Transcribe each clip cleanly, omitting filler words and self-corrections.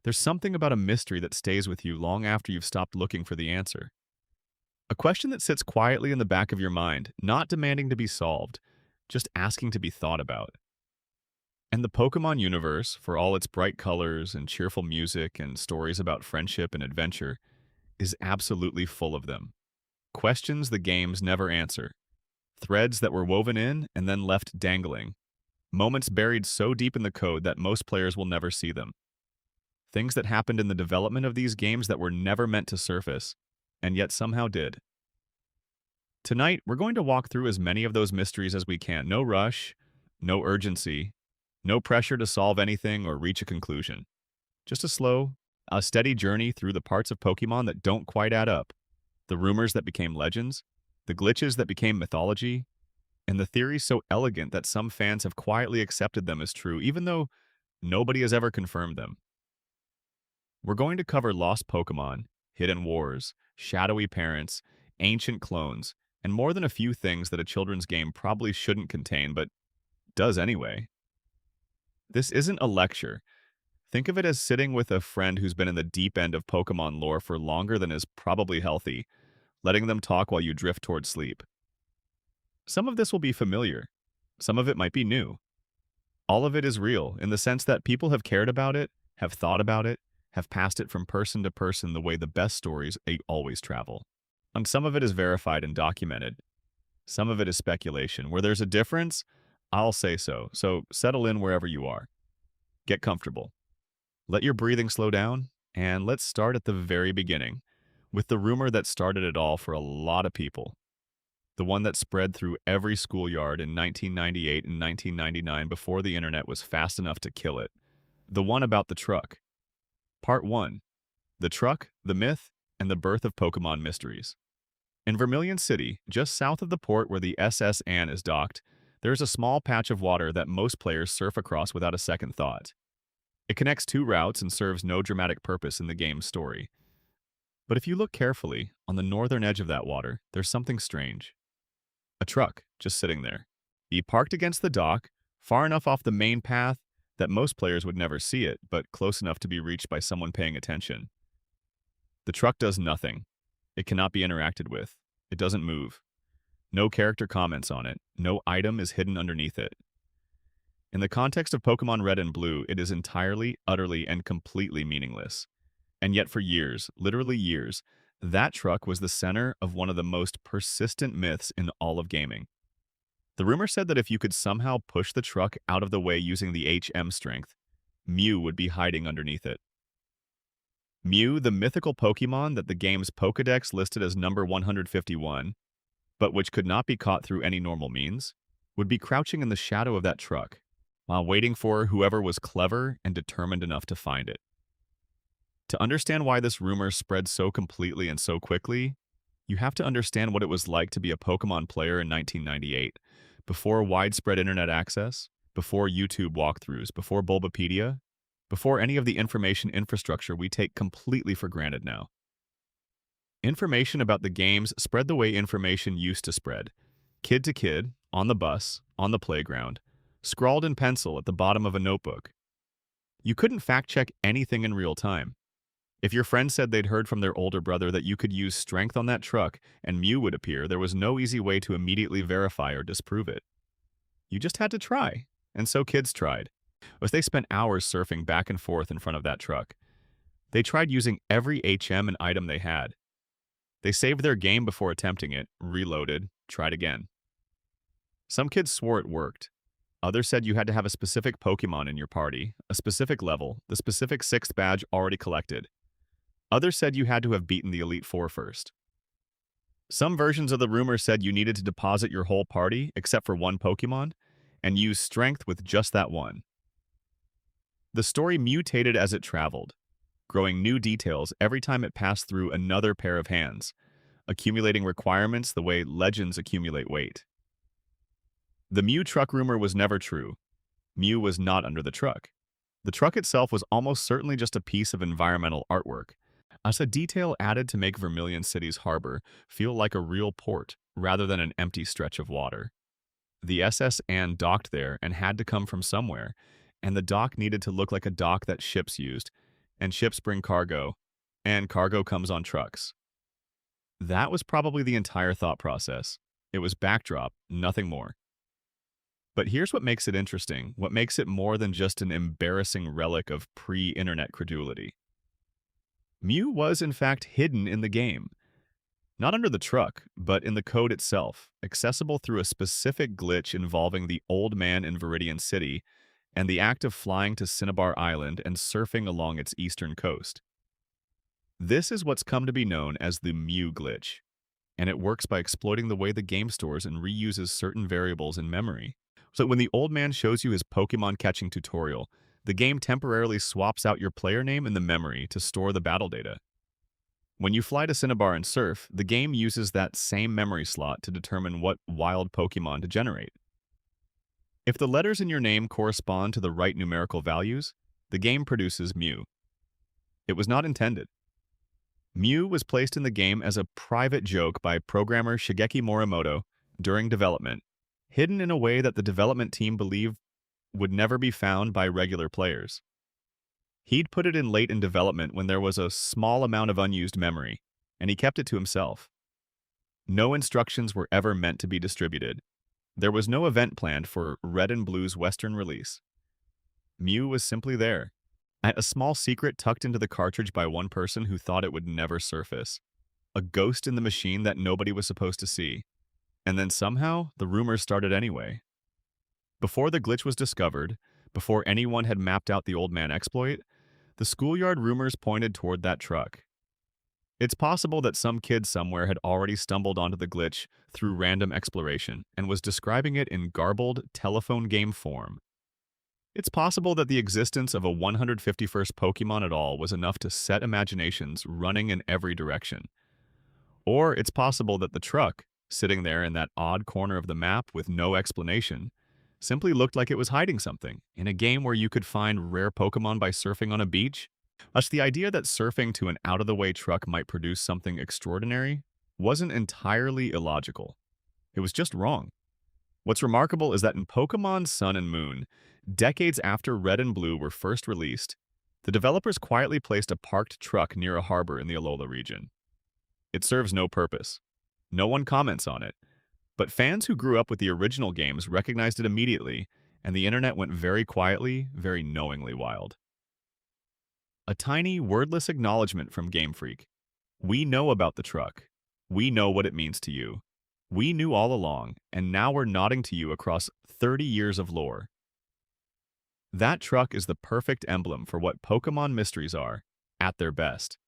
There's something about a mystery that stays with you long after you've stopped looking for the answer. A question that sits quietly in the back of your mind, not demanding to be solved, just asking to be thought about. And the Pokemon universe, for all its bright colors and cheerful music and stories about friendship and adventure, is absolutely full of them. Questions the games never answer, threads that were woven in and then left dangling, moments buried so deep in the code that most players will never see them. Things that happened in the development of these games that were never meant to surface, and yet somehow did. Tonight, we're going to walk through as many of those mysteries as we can. No rush, no urgency, no pressure to solve anything or reach a conclusion. Just a steady journey through the parts of Pokemon that don't quite add up, the rumors that became legends, the glitches that became mythology, and the theories so elegant that some fans have quietly accepted them as true, even though nobody has ever confirmed them. We're going to cover lost Pokemon, hidden wars, shadowy parents, ancient clones, and more than a few things that a children's game probably shouldn't contain, but does anyway. This isn't a lecture. Think of it as sitting with a friend who's been in the deep end of Pokemon lore for longer than is probably healthy, letting them talk while you drift toward sleep. Some of this will be familiar. Some of it might be new. All of it is real in the sense that people have cared about it, have thought about it, have passed it from person to person the way the best stories always travel. And some of it is verified and documented. Some of it is speculation. Where there's a difference, I'll say so. So settle in wherever you are. Get comfortable. Let your breathing slow down, and let's start at the very beginning, with the rumor that started it all for a lot of people. The one that spread through every schoolyard in 1998 and 1999 before the internet was fast enough to kill it. The one about the truck. Part 1. The Truck, the Myth, and the Birth of Pokemon Mysteries. In Vermilion City, just south of the port where the SS Anne is docked, there is a small patch of water that most players surf across without a second thought. It connects two routes and serves no dramatic purpose in the game's story. But if you look carefully, on the northern edge of that water, there's something strange. A truck, just sitting there. He parked against the dock, far enough off the main path that most players would never see it, but close enough to be reached by someone paying attention. The truck does nothing. It cannot be interacted with. It doesn't move. No character comments on it. No item is hidden underneath it. In the context of Pokemon Red and Blue, it is entirely, utterly, and completely meaningless. And yet for years, literally years, that truck was the center of one of the most persistent myths in all of gaming. The rumor said that if you could somehow push the truck out of the way using the HM strength, Mew would be hiding underneath it. Mew, the mythical Pokemon that the game's Pokédex listed as number 151, but which could not be caught through any normal means, would be crouching in the shadow of that truck, while waiting for whoever was clever and determined enough to find it. To understand why this rumor spread so completely and so quickly, you have to understand what it was like to be a Pokemon player in 1998, before widespread internet access, before YouTube walkthroughs, before Bulbapedia, before any of the information infrastructure we take completely for granted now. Information about the games spread the way information used to spread, kid to kid, on the bus, on the playground, scrawled in pencil at the bottom of a notebook. You couldn't fact-check anything in real time. If your friend said they'd heard from their older brother that you could use strength on that truck and Mew would appear, there was no easy way to immediately verify or disprove it. You just had to try, and so kids tried. As they spent hours surfing back and forth in front of that truck. They tried using every HM and item they had. They saved their game before attempting it, reloaded, tried again. Some kids swore it worked. Others said you had to have a specific Pokemon in your party, a specific level, the specific 6th badge already collected. Others said you had to have beaten the Elite Four first. Some versions of the rumor said you needed to deposit your whole party, except for one Pokemon, and use strength with just that one. The story mutated as it traveled, growing new details every time it passed through another pair of hands, accumulating requirements the way legends accumulate weight. The Mew truck rumor was never true. Mew was not under the truck. The truck itself was almost certainly just a piece of environmental artwork, as a detail added to make Vermilion City's harbor feel like a real port rather than an empty stretch of water. The SS Anne docked there and had to come from somewhere, and the dock needed to look like a dock that ships used, and ships bring cargo, and cargo comes on trucks. That was probably the entire thought process. It was backdrop, nothing more. But here's what makes it interesting, what makes it more than just an embarrassing relic of pre-internet credulity. Mew was in fact hidden in the game, not under the truck, but in the code itself, accessible through a specific glitch involving the old man in Viridian City and the act of flying to Cinnabar Island and surfing along its eastern coast. This is what's come to be known as the Mew glitch, and it works by exploiting the way the game stores and reuses certain variables in memory. So when the old man shows you his Pokemon catching tutorial, the game temporarily swaps out your player name in the memory to store the battle data. When you fly to Cinnabar and surf, the game uses that same memory slot to determine what wild Pokemon to generate. If the letters in your name correspond to the right numerical values, the game produces Mew. It was not intended. Mew was placed in the game as a private joke by programmer Shigeki Morimoto during development, hidden in a way that the development team believed would never be found by regular players. He'd put it in late in development when there was a small amount of unused memory, and he kept it to himself. No instructions were ever meant to be distributed. There was no event planned for Red and Blue's Western release. Mew was simply there, a small secret tucked into the cartridge by one person who thought it would never surface. A ghost in the machine that nobody was supposed to see. And then somehow, the rumors started anyway. Before the glitch was discovered, before anyone had mapped out the old man exploit, the schoolyard rumors pointed toward that truck. It's possible that some kid somewhere had already stumbled onto the glitch through random exploration and was describing it in garbled telephone game form. It's possible that the existence of a 151st Pokemon at all was enough to set imaginations running in every direction. Or it's possible that the truck, sitting there in that odd corner of the map with no explanation, simply looked like it was hiding something in a game where you could find rare Pokemon by surfing on a beach. Thus, the idea that surfing to an out-of-the-way truck might produce something extraordinary wasn't entirely illogical. It was just wrong. What's remarkable is that in Pokémon Sun and Moon, decades after Red and Blue were first released, the developers quietly placed a parked truck near a harbor in the Alola region. It serves no purpose. No one comments on it. But fans who grew up with the original games recognized it immediately, and the internet went very quietly, very knowingly wild. A tiny, wordless acknowledgement from Game Freak. We know about the truck. We know what it means to you. We knew all along, and now we're nodding to you across 30 years of lore. That truck is the perfect emblem for what Pokemon Mysteries are, at their best.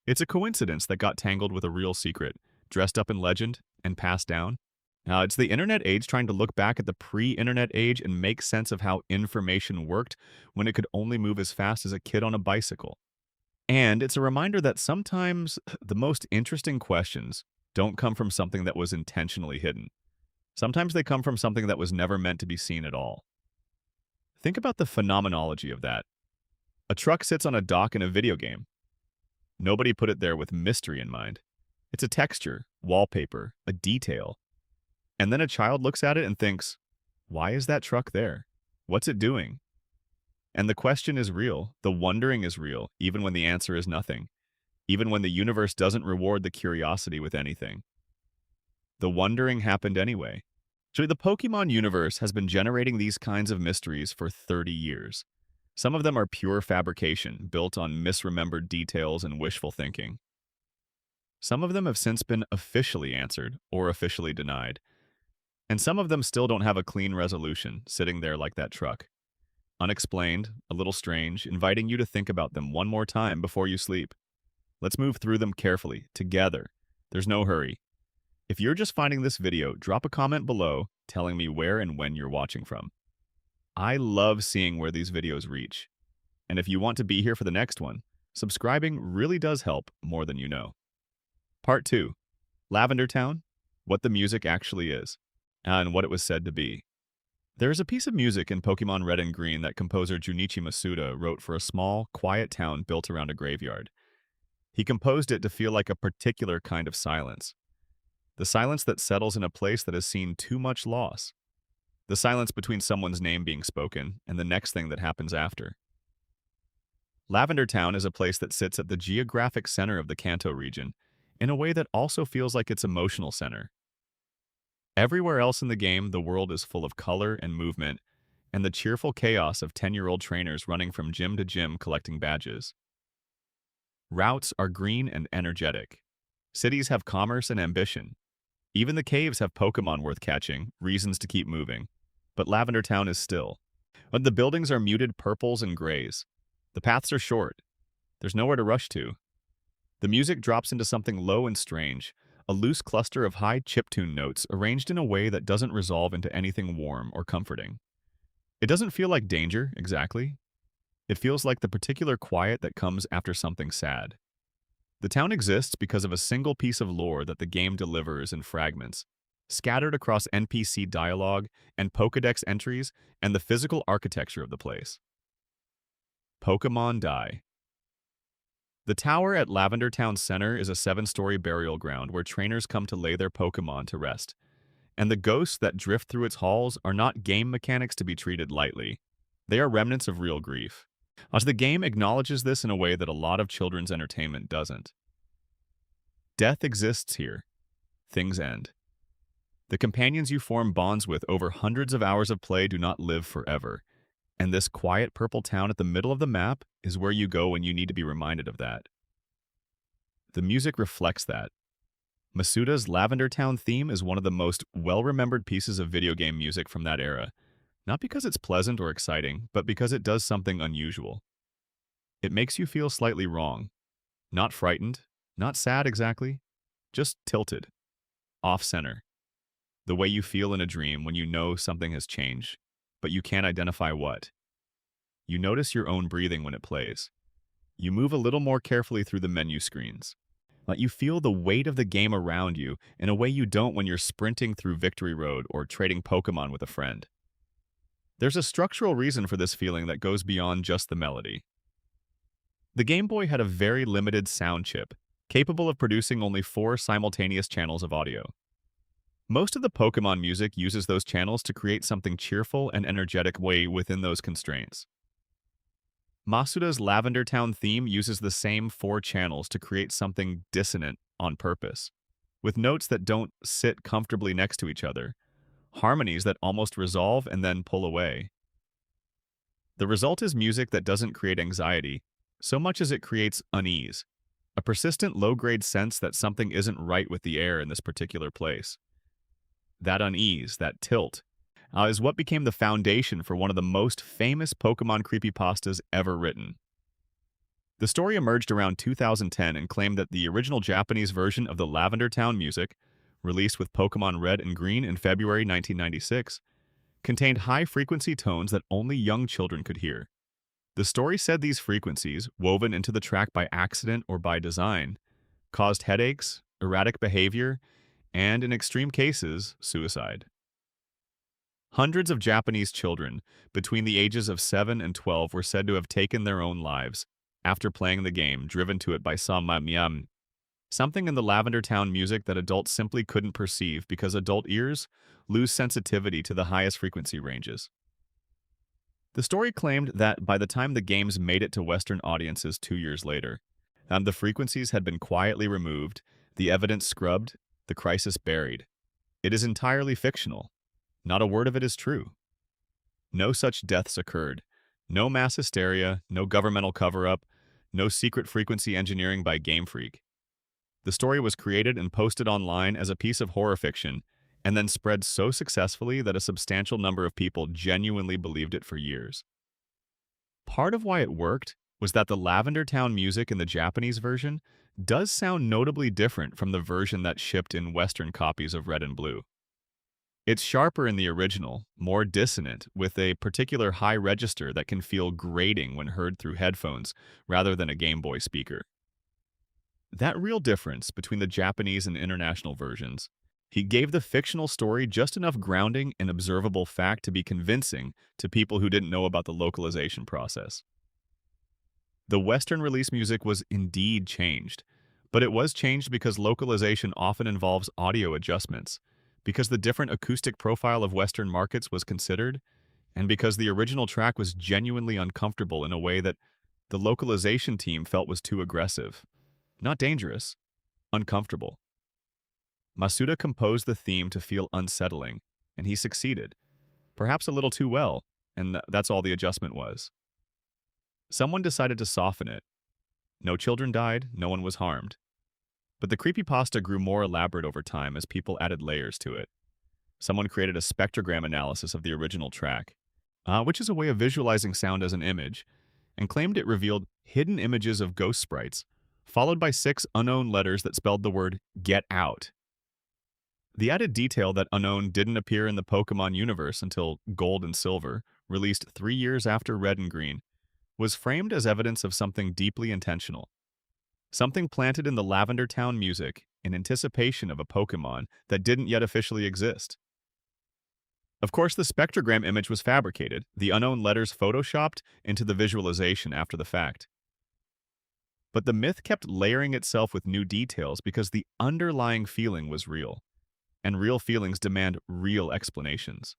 It's a coincidence that got tangled with a real secret, dressed up in legend, and passed down. Now, it's the internet age trying to look back at the pre-internet age and make sense of how information worked when it could only move as fast as a kid on a bicycle. And it's a reminder that sometimes the most interesting questions don't come from something that was intentionally hidden. Sometimes they come from something that was never meant to be seen at all. Think about the phenomenology of that. A truck sits on a dock in a video game. Nobody put it there with mystery in mind. It's a texture, wallpaper, a detail. And then a child looks at it and thinks, why is that truck there? What's it doing? And the question is real, the wondering is real, even when the answer is nothing, even when the universe doesn't reward the curiosity with anything. The wondering happened anyway. So the Pokemon universe has been generating these kinds of mysteries for 30 years. Some of them are pure fabrication, built on misremembered details and wishful thinking. Some of them have since been officially answered or officially denied. And some of them still don't have a clean resolution, sitting there like that truck. Unexplained, a little strange, inviting you to think about them one more time before you sleep. Let's move through them carefully, together. There's no hurry. If you're just finding this video, drop a comment below telling me where and when you're watching from. I love seeing where these videos reach. And if you want to be here for the next one, subscribing really does help more than you know. Part 2. Lavender Town, what the music actually is, and what it was said to be. There is a piece of music in Pokemon Red and Green that composer Junichi Masuda wrote for a small, quiet town built around a graveyard. He composed it to feel like a particular kind of silence. The silence that settles in a place that has seen too much loss. The silence between someone's name being spoken and the next thing that happens after. Lavender Town is a place that sits at the geographic center of the Kanto region, in a way that also feels like its emotional center. Everywhere else in the game, the world is full of color and movement, and the cheerful chaos of 10-year-old trainers running from gym to gym collecting badges. Routes are green and energetic. Cities have commerce and ambition. Even the caves have Pokemon worth catching, reasons to keep moving. But Lavender Town is still. But the buildings are muted purples and grays. The paths are short. There's nowhere to rush to. The music drops into something low and strange, a loose cluster of high chiptune notes arranged in a way that doesn't resolve into anything warm or comforting. It doesn't feel like danger, exactly. It feels like the particular quiet that comes after something sad. The town exists because of a single piece of lore that the game delivers in fragments, scattered across NPC dialogue and Pokédex entries and the physical architecture of the place. Pokémon die. The tower at Lavender Town Center is a 7-story burial ground where trainers come to lay their Pokémon to rest, and the ghosts that drift through its halls are not game mechanics to be treated lightly. They are remnants of real grief. As the game acknowledges this in a way that a lot of children's entertainment doesn't. Death exists here. Things end. The companions you form bonds with over hundreds of hours of play do not live forever, and this quiet purple town at the middle of the map is where you go when you need to be reminded of that. The music reflects that. Masuda's Lavender Town theme is one of the most well-remembered pieces of video game music from that era, not because it's pleasant or exciting, but because it does something unusual. It makes you feel slightly wrong. Not frightened, not sad exactly, just tilted, off-center. The way you feel in a dream when you know something has changed, but you can't identify what. You notice your own breathing when it plays. You move a little more carefully through the menu screens. Let you feel the weight of the game around you in a way you don't when you're sprinting through Victory Road or trading Pokemon with a friend. There's a structural reason for this feeling that goes beyond just the melody. The Game Boy had a very limited sound chip, capable of producing only 4 simultaneous channels of audio. Most of the Pokemon music uses those channels to create something cheerful and energetic way within those constraints. Masuda's Lavender Town theme uses the same 4 channels to create something dissonant on purpose, with notes that don't sit comfortably next to each other, harmonies that almost resolve and then pull away. The result is music that doesn't create anxiety, so much as it creates unease, a persistent low-grade sense that something isn't right with the air in this particular place. That unease, that tilt, is what became the foundation for one of the most famous Pokemon creepypastas ever written. The story emerged around 2010 and claimed that the original Japanese version of the Lavender Town music, released with Pokemon Red and Green in February 1996, contained high-frequency tones that only young children could hear. The story said these frequencies, woven into the track by accident or by design, caused headaches, erratic behavior, and, in extreme cases, suicide. Hundreds of Japanese children, between the ages of 7 and 12, were said to have taken their own lives after playing the game, driven to it by something in the Lavender Town music that adults simply couldn't perceive because adult ears lose sensitivity to the highest frequency ranges. The story claimed that by the time the games made it to Western audiences 2 years later, the frequencies had been quietly removed, the evidence scrubbed, the crisis buried. It is entirely fictional. Not a word of it is true. No such deaths occurred. No mass hysteria, no governmental cover-up, no secret frequency engineering by Game Freak. The story was created and posted online as a piece of horror fiction, and then spread so successfully that a substantial number of people genuinely believed it for years. Part of why it worked was that the Lavender Town music in the Japanese version does sound notably different from the version that shipped in Western copies of Red and Blue. It's sharper in the original, more dissonant, with a particular high register that can feel grating when heard through headphones rather than a Game Boy speaker. That real difference between the Japanese and international versions, he gave the fictional story just enough grounding and observable fact to be convincing to people who didn't know about the localization process. The Western release music was indeed changed, but it was changed because localization often involves audio adjustments, because the different acoustic profile of Western markets was considered, and because the original track was genuinely uncomfortable in a way that the localization team felt was too aggressive. Not dangerous, uncomfortable. Masuda composed the theme to feel unsettling, and he succeeded. Perhaps a little too well, and that's all the adjustment was. Someone decided to soften it. No children died, no one was harmed. But the creepypasta grew more elaborate over time as people added layers to it. Someone created a spectrogram analysis of the original track, which is a way of visualizing sound as an image, and claimed it revealed hidden images of ghost sprites, followed by 6 unknown letters that spelled the word "get out." The added detail that Unknown didn't appear in the Pokemon universe until Gold and Silver, released 3 years after Red and Green, was framed as evidence of something deeply intentional. Something planted in the Lavender Town music in anticipation of a Pokemon that didn't yet officially exist. Of course, the spectrogram image was fabricated, the unknown letters photoshopped into the visualization after the fact. But the myth kept layering itself with new details because the underlying feeling was real, and real feelings demand real explanations.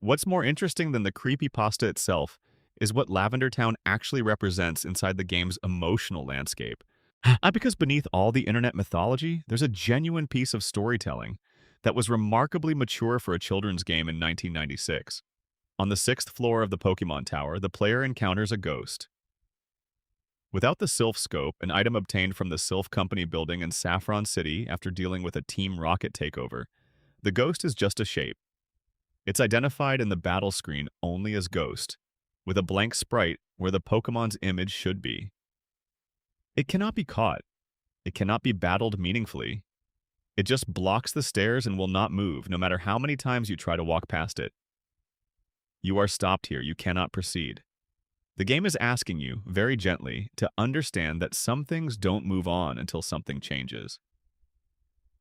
What's more interesting than the creepypasta itself is what Lavender Town actually represents inside the game's emotional landscape. Because beneath all the internet mythology, there's a genuine piece of storytelling that was remarkably mature for a children's game in 1996. On the 6th floor of the Pokemon Tower, the player encounters a ghost. Without the Sylph Scope, an item obtained from the Sylph Company building in Saffron City after dealing with a Team Rocket takeover, the ghost is just a shape. It's identified in the battle screen only as Ghost, with a blank sprite where the Pokemon's image should be. It cannot be caught. It cannot be battled meaningfully. It just blocks the stairs and will not move, no matter how many times you try to walk past it. You are stopped here. You cannot proceed. The game is asking you, very gently, to understand that some things don't move on until something changes.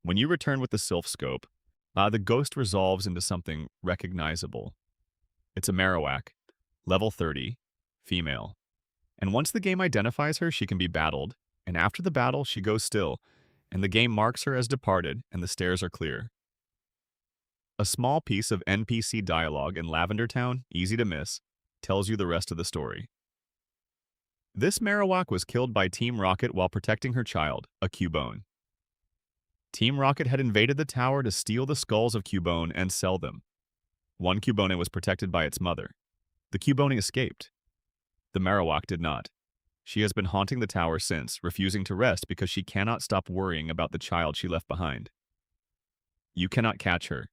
When you return with the Sylph Scope, the ghost resolves into something recognizable. It's a Marowak, level 30, female. And once the game identifies her, she can be battled, and after the battle, she goes still, and the game marks her as departed, and the stairs are clear. A small piece of NPC dialogue in Lavender Town, easy to miss, tells you the rest of the story. This Marowak was killed by Team Rocket while protecting her child, a Cubone. Team Rocket had invaded the tower to steal the skulls of Cubone and sell them. One Cubone was protected by its mother. The Cubone escaped. The Marowak did not. She has been haunting the tower since, refusing to rest because she cannot stop worrying about the child she left behind. You cannot catch her.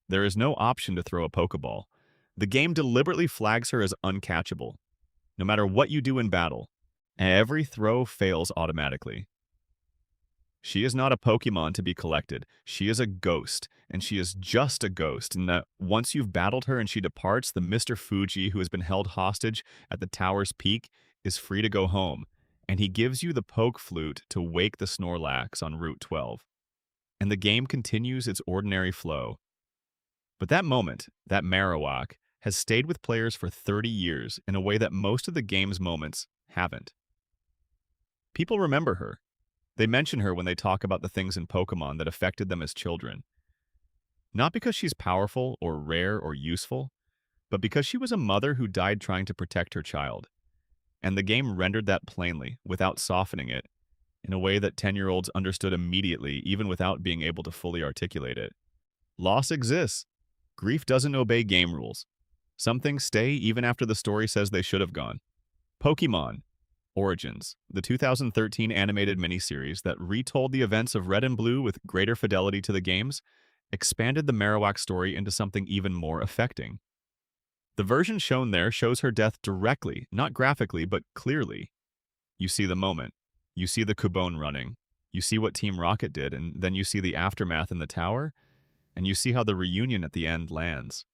There is no option to throw a Pokeball. The game deliberately flags her as uncatchable. No matter what you do in battle, every throw fails automatically. She is not a Pokemon to be collected. She is a ghost, and she is just a ghost, and that once you've battled her and she departs, the Mr. Fuji who has been held hostage at the tower's peak is free to go home, and he gives you the Poke Flute to wake the Snorlax on Route 12. And the game continues its ordinary flow. But that moment, that Marowak, has stayed with players for 30 years in a way that most of the game's moments haven't. People remember her. They mention her when they talk about the things in Pokemon that affected them as children. Not because she's powerful or rare or useful, but because she was a mother who died trying to protect her child. And the game rendered that plainly, without softening it, in a way that 10-year-olds understood immediately, even without being able to fully articulate it. Loss exists. Grief doesn't obey game rules. Some things stay even after the story says they should have gone. Pokémon Origins, the 2013 animated miniseries that retold the events of Red and Blue with greater fidelity to the games, expanded the Marowak story into something even more affecting. The version shown there shows her death directly, not graphically, but clearly. You see the moment. You see the Cubone running. You see what Team Rocket did, and then you see the aftermath in the tower, and you see how the reunion at the end lands.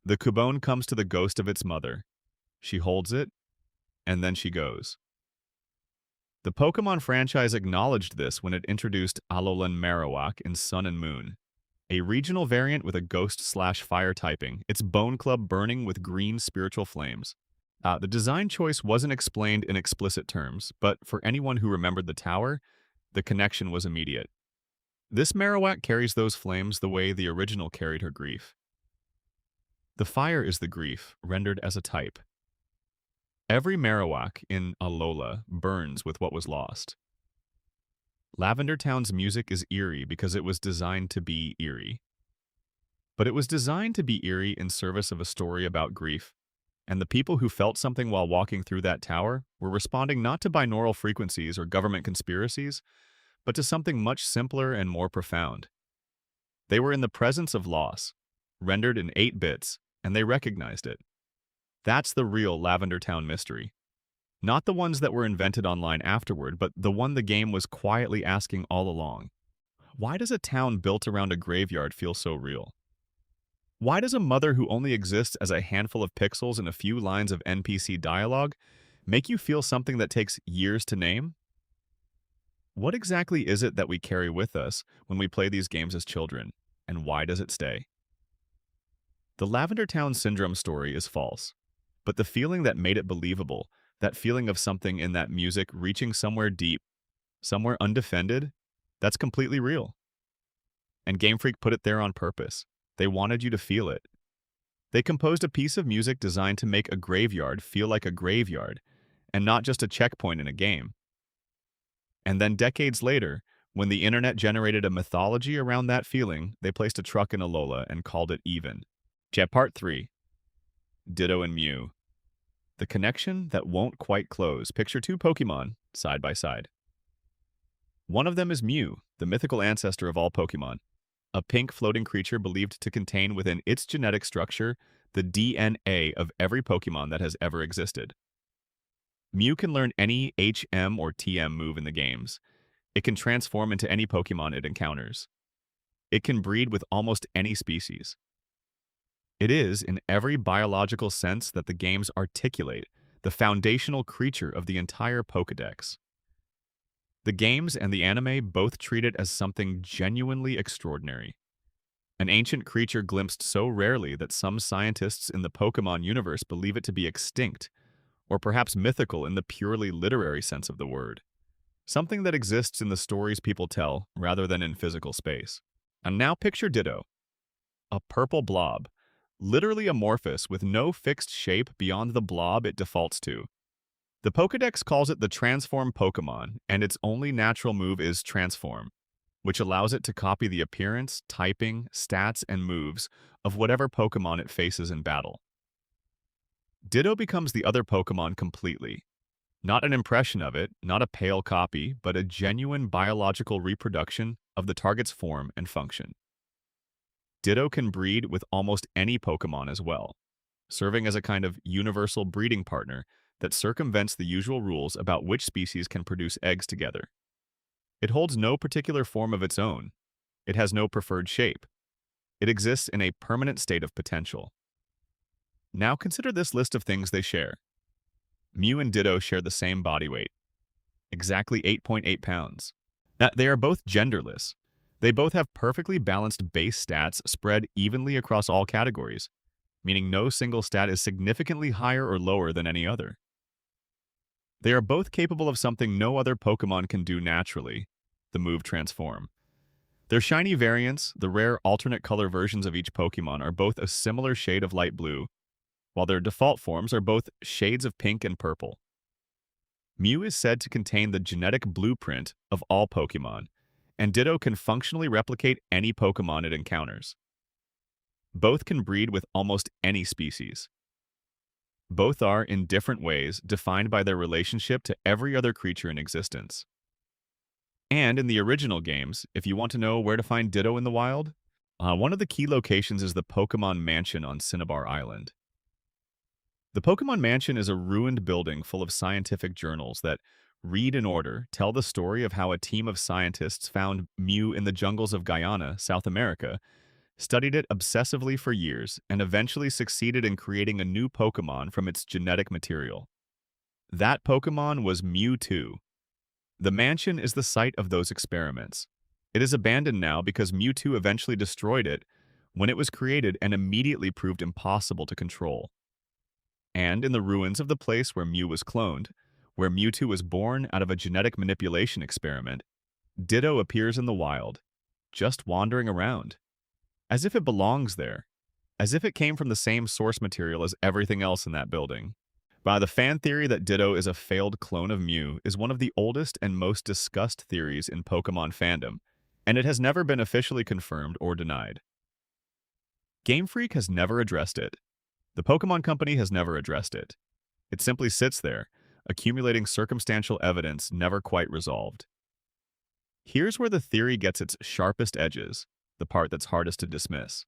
The Cubone comes to the ghost of its mother. She holds it, and then she goes. The Pokemon franchise acknowledged this when it introduced Alolan Marowak in Sun and Moon, a regional variant with a ghost/fire typing, its bone club burning with green spiritual flames. The design choice wasn't explained in explicit terms, but for anyone who remembered the tower, the connection was immediate. This Marowak carries those flames the way the original carried her grief. The fire is the grief, rendered as a type. Every Marowak in Alola burns with what was lost. Lavender Town's music is eerie because it was designed to be eerie. But it was designed to be eerie in service of a story about grief. And the people who felt something while walking through that tower were responding not to binaural frequencies or government conspiracies, but to something much simpler and more profound. They were in the presence of loss, rendered in 8 bits, and they recognized it. That's the real Lavender Town mystery. Not the ones that were invented online afterward, but the one the game was quietly asking all along. Why does a town built around a graveyard feel so real? Why does a mother who only exists as a handful of pixels and a few lines of NPC dialogue make you feel something that takes years to name? What exactly is it that we carry with us when we play these games as children, and why does it stay? The Lavender Town Syndrome story is false, but the feeling that made it believable, that feeling of something in that music reaching somewhere deep, somewhere undefended, that's completely real. And Game Freak put it there on purpose. They wanted you to feel it. They composed a piece of music designed to make a graveyard feel like a graveyard, and not just a checkpoint in a game. And then decades later, when the internet generated a mythology around that feeling, they placed a truck in Alola and called it Even. Part 3. Ditto and Mew. The connection that won't quite close. Picture 2 Pokemon, side by side. One of them is Mew, the mythical ancestor of all Pokemon, a pink floating creature believed to contain within its genetic structure the DNA of every Pokemon that has ever existed. Mew can learn any HM or TM move in the games. It can transform into any Pokemon it encounters. It can breed with almost any species. It is, in every biological sense that the games articulate, the foundational creature of the entire Pokédex. The games and the anime both treat it as something genuinely extraordinary. An ancient creature glimpsed so rarely that some scientists in the Pokémon universe believe it to be extinct, or perhaps mythical in the purely literary sense of the word. Something that exists in the stories people tell rather than in physical space. And now picture Ditto, a purple blob, literally amorphous with no fixed shape beyond the blob it defaults to. The Pokédex calls it the Transform Pokémon, and its only natural move is Transform, which allows it to copy the appearance, typing, stats, and moves of whatever Pokémon it faces in battle. Ditto becomes the other Pokémon completely. Not an impression of it, not a pale copy, but a genuine biological reproduction of the target's form and function. Ditto can breed with almost any Pokémon as well, serving as a kind of universal breeding partner that circumvents the usual rules about which species can produce eggs together. It holds no particular form of its own. It has no preferred shape. It exists in a permanent state of potential. Now consider this list of things they share. Mew and Ditto share the same body weight, exactly 8.8 pounds. They are both genderless. They both have perfectly balanced base stats spread evenly across all categories, meaning no single stat is significantly higher or lower than any other. They are both capable of something no other Pokémon can do naturally, the move Transform. Their shiny variants, the rare alternate color versions of each Pokémon, are both a similar shade of light blue, while their default forms are both shades of pink and purple. Mew is said to contain the genetic blueprint of all Pokémon, and Ditto can functionally replicate any Pokémon it encounters. Both can breed with almost any species. Both are, in different ways, defined by their relationship to every other creature in existence. And in the original games, if you want to know where to find Ditto in the wild, one of the key locations is the Pokémon Mansion on Cinnabar Island. The Pokémon Mansion is a ruined building full of scientific journals that, read in order, tell the story of how a team of scientists found Mew in the jungles of Guyana, South America, studied it obsessively for years, and eventually succeeded in creating a new Pokémon from its genetic material. That Pokémon was Mewtwo. The mansion is the site of those experiments. It is abandoned now because Mewtwo eventually destroyed it when it was created and immediately proved impossible to control. And in the ruins of the place where Mew was cloned, where Mewtwo was born out of a genetic manipulation experiment, Ditto appears in the wild, just wandering around, as if it belongs there, as if it came from the same source material as everything else in that building. By the fan theory that Ditto is a failed clone of Mew is one of the oldest and most discussed theories in Pokemon fandom, and it has never been officially confirmed or denied. Game Freak has never addressed it. The Pokemon Company has never addressed it. It simply sits there, accumulating circumstantial evidence never quite resolved. Here's where the theory gets its sharpest edges, the part that's hardest to dismiss.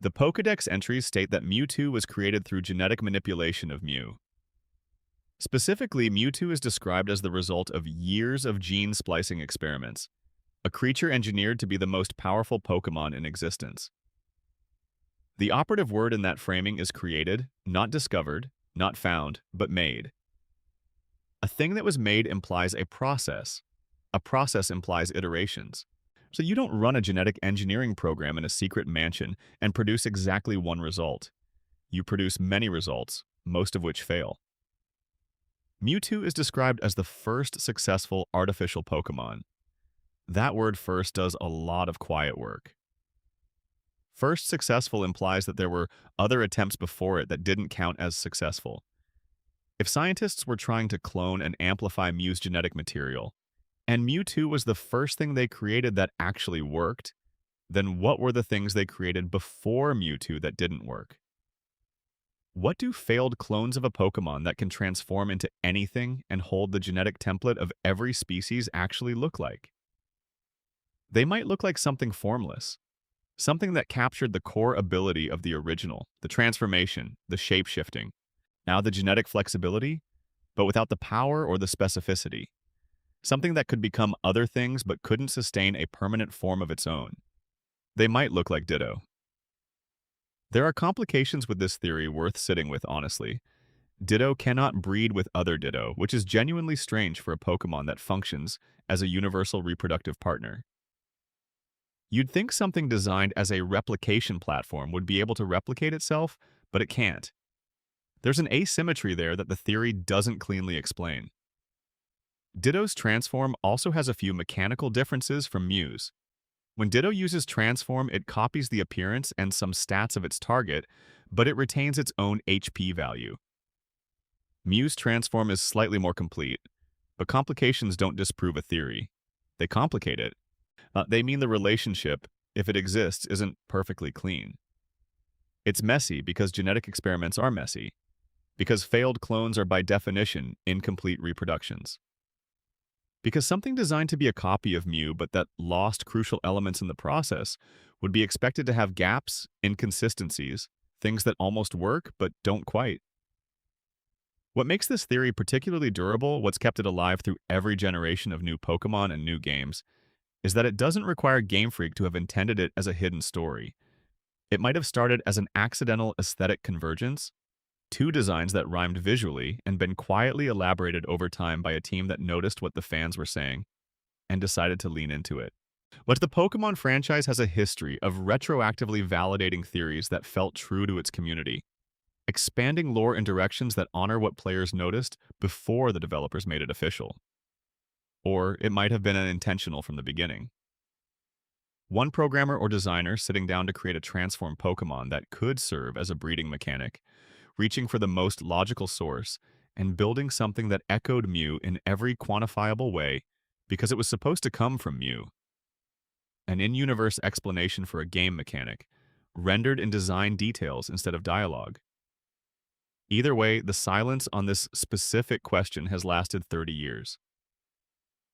The Pokédex entries state that Mewtwo was created through genetic manipulation of Mew. Specifically, Mewtwo is described as the result of years of gene splicing experiments, a creature engineered to be the most powerful Pokémon in existence. The operative word in that framing is created, not discovered, not found, but made. A thing that was made implies a process. A process implies iterations. So you don't run a genetic engineering program in a secret mansion and produce exactly one result. You produce many results, most of which fail. Mewtwo is described as the first successful artificial Pokemon. That word first does a lot of quiet work. First successful implies that there were other attempts before it that didn't count as successful. If scientists were trying to clone and amplify Mew's genetic material, and Mewtwo was the first thing they created that actually worked, then what were the things they created before Mewtwo that didn't work? What do failed clones of a Pokemon that can transform into anything and hold the genetic template of every species actually look like? They might look like something formless, something that captured the core ability of the original, the transformation, the shape-shifting, now the genetic flexibility, but without the power or the specificity. Something that could become other things but couldn't sustain a permanent form of its own. They might look like Ditto. There are complications with this theory worth sitting with, honestly. Ditto cannot breed with other Ditto, which is genuinely strange for a Pokemon that functions as a universal reproductive partner. You'd think something designed as a replication platform would be able to replicate itself, but it can't. There's an asymmetry there that the theory doesn't cleanly explain. Ditto's transform also has a few mechanical differences from Mew's. When Ditto uses transform, it copies the appearance and some stats of its target, but it retains its own HP value. Mew's transform is slightly more complete, but complications don't disprove a theory. They complicate it. They mean the relationship, if it exists, isn't perfectly clean. It's messy because genetic experiments are messy, because failed clones are by definition incomplete reproductions. Because something designed to be a copy of Mew but that lost crucial elements in the process would be expected to have gaps, inconsistencies, things that almost work but don't quite. What makes this theory particularly durable, what's kept it alive through every generation of new Pokemon and new games, is that it doesn't require Game Freak to have intended it as a hidden story. It might have started as an accidental aesthetic convergence, two designs that rhymed visually and been quietly elaborated over time by a team that noticed what the fans were saying and decided to lean into it. But the Pokemon franchise has a history of retroactively validating theories that felt true to its community, expanding lore in directions that honor what players noticed before the developers made it official. Or it might have been intentional from the beginning. One programmer or designer sitting down to create a transformed Pokemon that could serve as a breeding mechanic, reaching for the most logical source, and building something that echoed Mew in every quantifiable way because it was supposed to come from Mew. An in-universe explanation for a game mechanic, rendered in design details instead of dialogue. Either way, the silence on this specific question has lasted 30 years.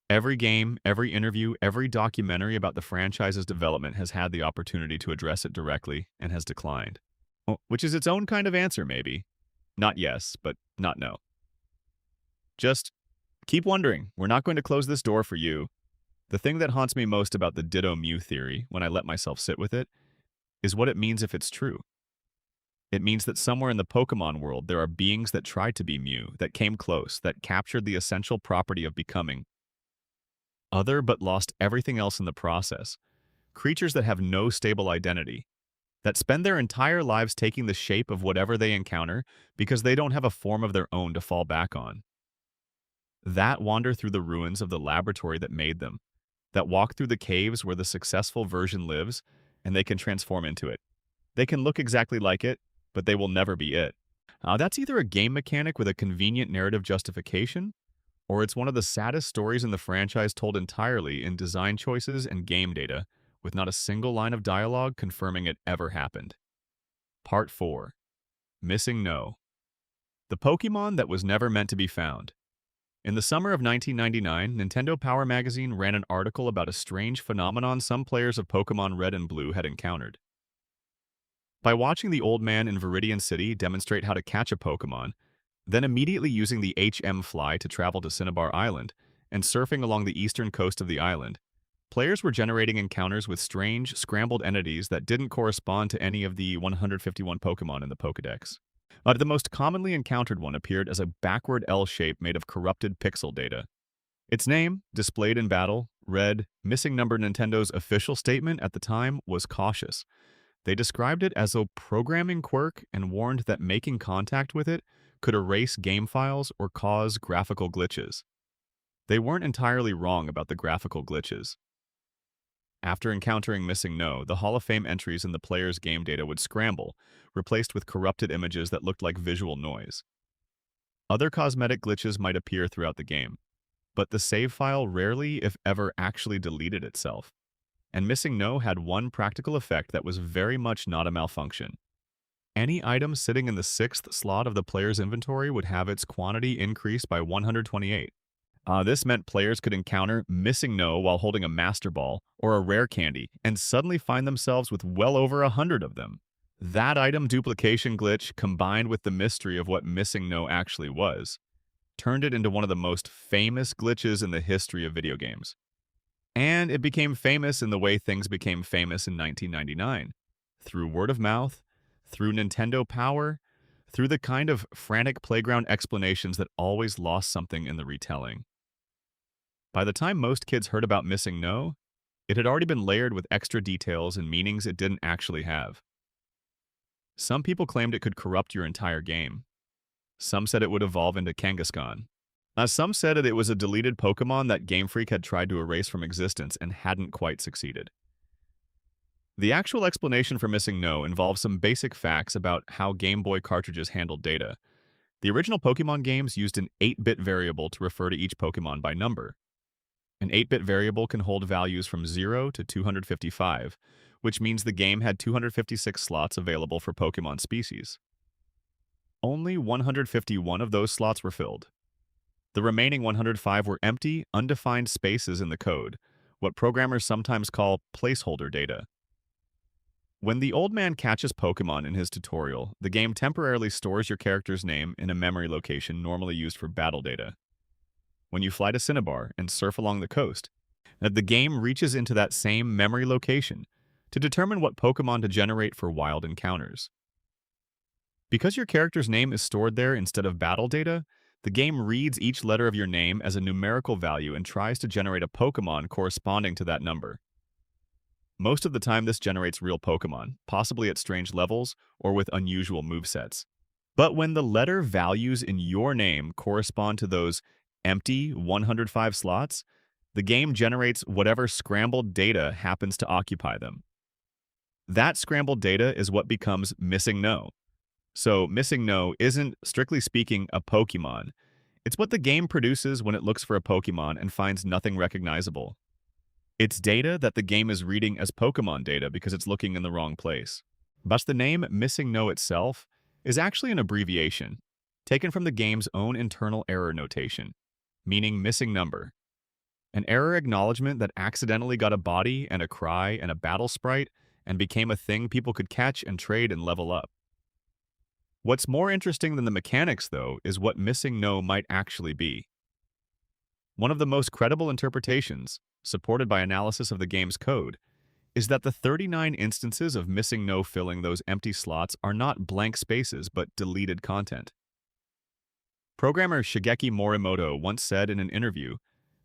Every game, every interview, every documentary about the franchise's development has had the opportunity to address it directly and has declined. Which is its own kind of answer, maybe. Not yes, but not no. Just keep wondering. We're not going to close this door for you. The thing that haunts me most about the Ditto Mew theory, when I let myself sit with it, is what it means if it's true. It means that somewhere in the Pokemon world there are beings that tried to be Mew, that came close, that captured the essential property of becoming other but lost everything else in the process. Creatures that have no stable identity, that spend their entire lives taking the shape of whatever they encounter because they don't have a form of their own to fall back on. That wander through the ruins of the laboratory that made them, that walk through the caves where the successful version lives, and they can transform into it. They can look exactly like it, but they will never be it. That's either a game mechanic with a convenient narrative justification, or it's one of the saddest stories in the franchise told entirely in design choices and game data, with not a single line of dialogue confirming it ever happened. Part 4. Missing No. The Pokemon that was never meant to be found. In the summer of 1999, Nintendo Power Magazine ran an article about a strange phenomenon some players of Pokemon Red and Blue had encountered. By watching the old man in Viridian City demonstrate how to catch a Pokemon, then immediately using the HM Fly to travel to Cinnabar Island, and surfing along the eastern coast of the island, players were generating encounters with strange, scrambled entities that didn't correspond to any of the 151 Pokemon in the Pokédex. The most commonly encountered one appeared as a backward L shape made of corrupted pixel data. Its name, displayed in battle, read, missing number. Nintendo's official statement at the time was cautious. They described it as a programming quirk and warned that making contact with it could erase game files or cause graphical glitches. They weren't entirely wrong about the graphical glitches. After encountering Missing No, the Hall of Fame entries in the player's game data would scramble, replaced with corrupted images that looked like visual noise. Other cosmetic glitches might appear throughout the game, but the save file rarely, if ever, actually deleted itself. And Missing No had one practical effect that was very much not a malfunction. Any item sitting in the 6th slot of the player's inventory would have its quantity increased by 128. This meant players could encounter Missing No while holding a Master Ball or a rare candy and suddenly find themselves with well over 100 of them. That item duplication glitch, combined with the mystery of what Missing No actually was, turned it into one of the most famous glitches in the history of video games. And it became famous in the way things became famous in 1999, through word of mouth, through Nintendo Power, through the kind of frantic playground explanations that always lost something in the retelling. By the time most kids heard about Missing No, it had already been layered with extra details and meanings it didn't actually have. Some people claimed it could corrupt your entire game. Some said it would evolve into Kangaskhan. Some said that it was a deleted Pokemon that Game Freak had tried to erase from existence and hadn't quite succeeded. The actual explanation for Missing No involves some basic facts about how Game Boy cartridges handled data. The original Pokemon games used an 8-bit variable to refer to each Pokemon by number. An 8-bit variable can hold values from 0 to 255, which means the game had 256 slots available for Pokemon species. Only 151 of those slots were filled. The remaining 105 were empty, undefined spaces in the code, what programmers sometimes call placeholder data. When the old man catches Pokemon in his tutorial, the game temporarily stores your character's name in a memory location normally used for battle data. When you fly to Cinnabar and surf along the coast, the game reaches into that same memory location to determine what Pokemon to generate for wild encounters. Because your character's name is stored there instead of battle data, the game reads each letter of your name as a numerical value and tries to generate a Pokemon corresponding to that number. Most of the time this generates real Pokemon, possibly at strange levels or with unusual movesets. But when the letter values in your name correspond to those empty 105 slots, the game generates whatever scrambled data happens to occupy them. That scrambled data is what becomes Missing No. So Missing No isn't, strictly speaking, a Pokemon. It's what the game produces when it looks for a Pokemon and finds nothing recognizable. It's data that the game is reading as Pokemon data because it's looking in the wrong place. But the name Missing No itself is actually an abbreviation, taken from the game's own internal error notation, meaning missing number. An error acknowledgement that accidentally got a body and a cry and a battle sprite and became a thing people could catch and trade and level up. What's more interesting than the mechanics, though, is what Missing No might actually be. One of the most credible interpretations, supported by analysis of the game's code, is that the 39 instances of Missing No filling those empty slots are not blank spaces but deleted content. Programmer Shigeki Morimoto once said in an interview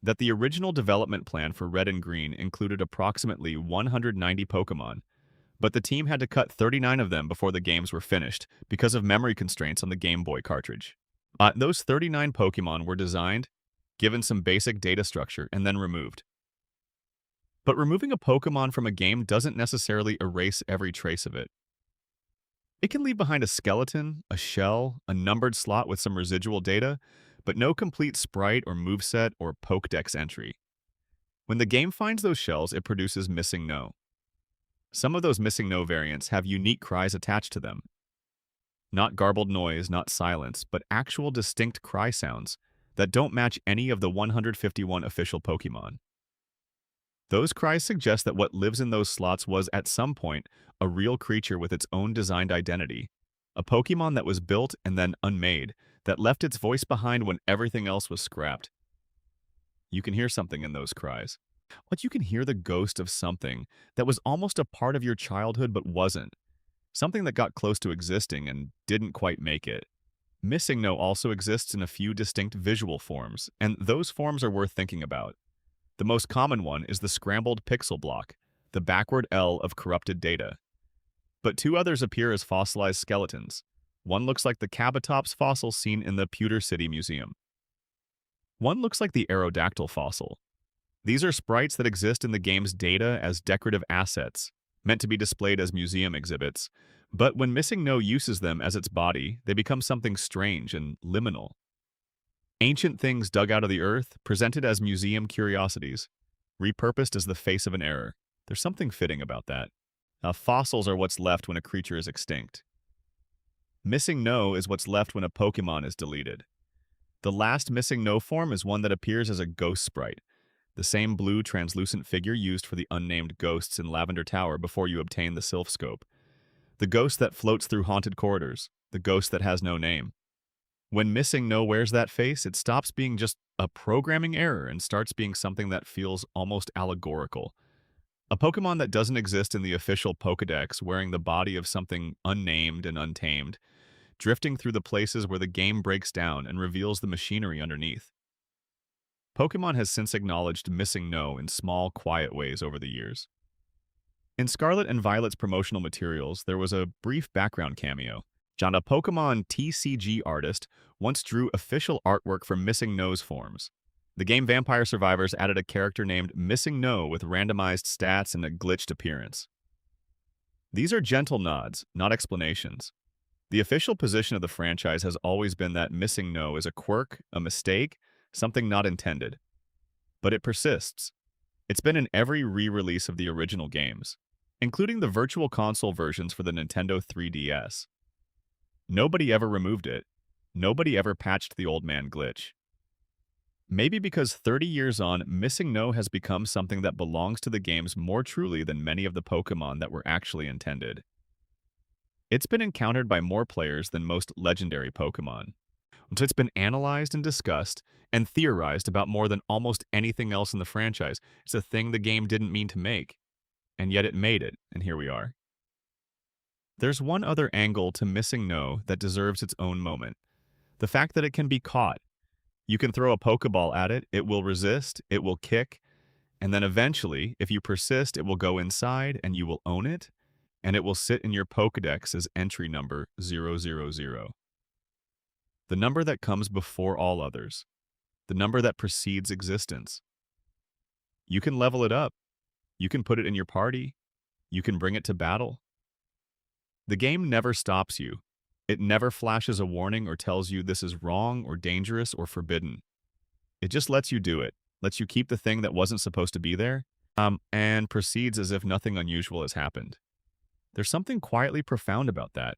that the original development plan for Red and Green included approximately 190 Pokemon, but the team had to cut 39 of them before the games were finished because of memory constraints on the Game Boy cartridge. Those 39 Pokemon were designed, given some basic data structure, and then removed. But removing a Pokemon from a game doesn't necessarily erase every trace of it. It can leave behind a skeleton, a shell, a numbered slot with some residual data, but no complete sprite or moveset or Pokédex entry. When the game finds those shells, it produces missing no. Some of those missing no variants have unique cries attached to them. Not garbled noise, not silence, but actual distinct cry sounds that don't match any of the 151 official Pokémon. Those cries suggest that what lives in those slots was, at some point, a real creature with its own designed identity. A Pokémon that was built and then unmade, that left its voice behind when everything else was scrapped. You can hear something in those cries. But you can hear the ghost of something that was almost a part of your childhood but wasn't. Something that got close to existing and didn't quite make it. Missing no also exists in a few distinct visual forms, and those forms are worth thinking about. The most common one is the scrambled pixel block, the backward L of corrupted data. But two others appear as fossilized skeletons. One looks like the Cabatops fossil seen in the Pewter City Museum. One looks like the Aerodactyl fossil. These are sprites that exist in the game's data as decorative assets, meant to be displayed as museum exhibits, but when Missing No uses them as its body, they become something strange and liminal. Ancient things dug out of the earth, presented as museum curiosities, repurposed as the face of an error. There's something fitting about that. Fossils are what's left when a creature is extinct. Missing No is what's left when a Pokémon is deleted. The last Missing No form is one that appears as a ghost sprite, the same blue translucent figure used for the unnamed ghosts in Lavender Tower before you obtain the Sylph Scope. The ghost that floats through haunted corridors, the ghost that has no name. When Missing No wears that face, it stops being just a programming error and starts being something that feels almost allegorical. A Pokémon that doesn't exist in the official Pokédex, wearing the body of something unnamed and untamed, drifting through the places where the game breaks down and reveals the machinery underneath. Pokémon has since acknowledged Missing No in small, quiet ways over the years. In Scarlet and Violet's promotional materials, there was a brief background cameo. A Pokémon TCG artist once drew official artwork for Missing No's forms. The game Vampire Survivors added a character named Missing No with randomized stats and a glitched appearance. These are gentle nods, not explanations. The official position of the franchise has always been that Missing No is a quirk, a mistake, something not intended. But it persists. It's been in every re-release of the original games, including the Virtual Console versions for the Nintendo 3DS. Nobody ever removed it. Nobody ever patched the old man glitch. Maybe because 30 years on, Missing No has become something that belongs to the games more truly than many of the Pokémon that were actually intended. It's been encountered by more players than most legendary Pokémon. It's been analyzed and discussed and theorized about more than almost anything else in the franchise. It's a thing the game didn't mean to make, and yet it made it, and here we are. There's one other angle to Missing No that deserves its own moment. The fact that it can be caught. You can throw a Pokeball at it, it will resist, it will kick, and then eventually, if you persist, it will go inside and you will own it, and it will sit in your Pokédex as entry number 000. The number that comes before all others. The number that precedes existence. You can level it up. You can put it in your party. You can bring it to battle. The game never stops you. It never flashes a warning or tells you this is wrong or dangerous or forbidden. It just lets you do it, lets you keep the thing that wasn't supposed to be there, and proceeds as if nothing unusual has happened. There's something quietly profound about that.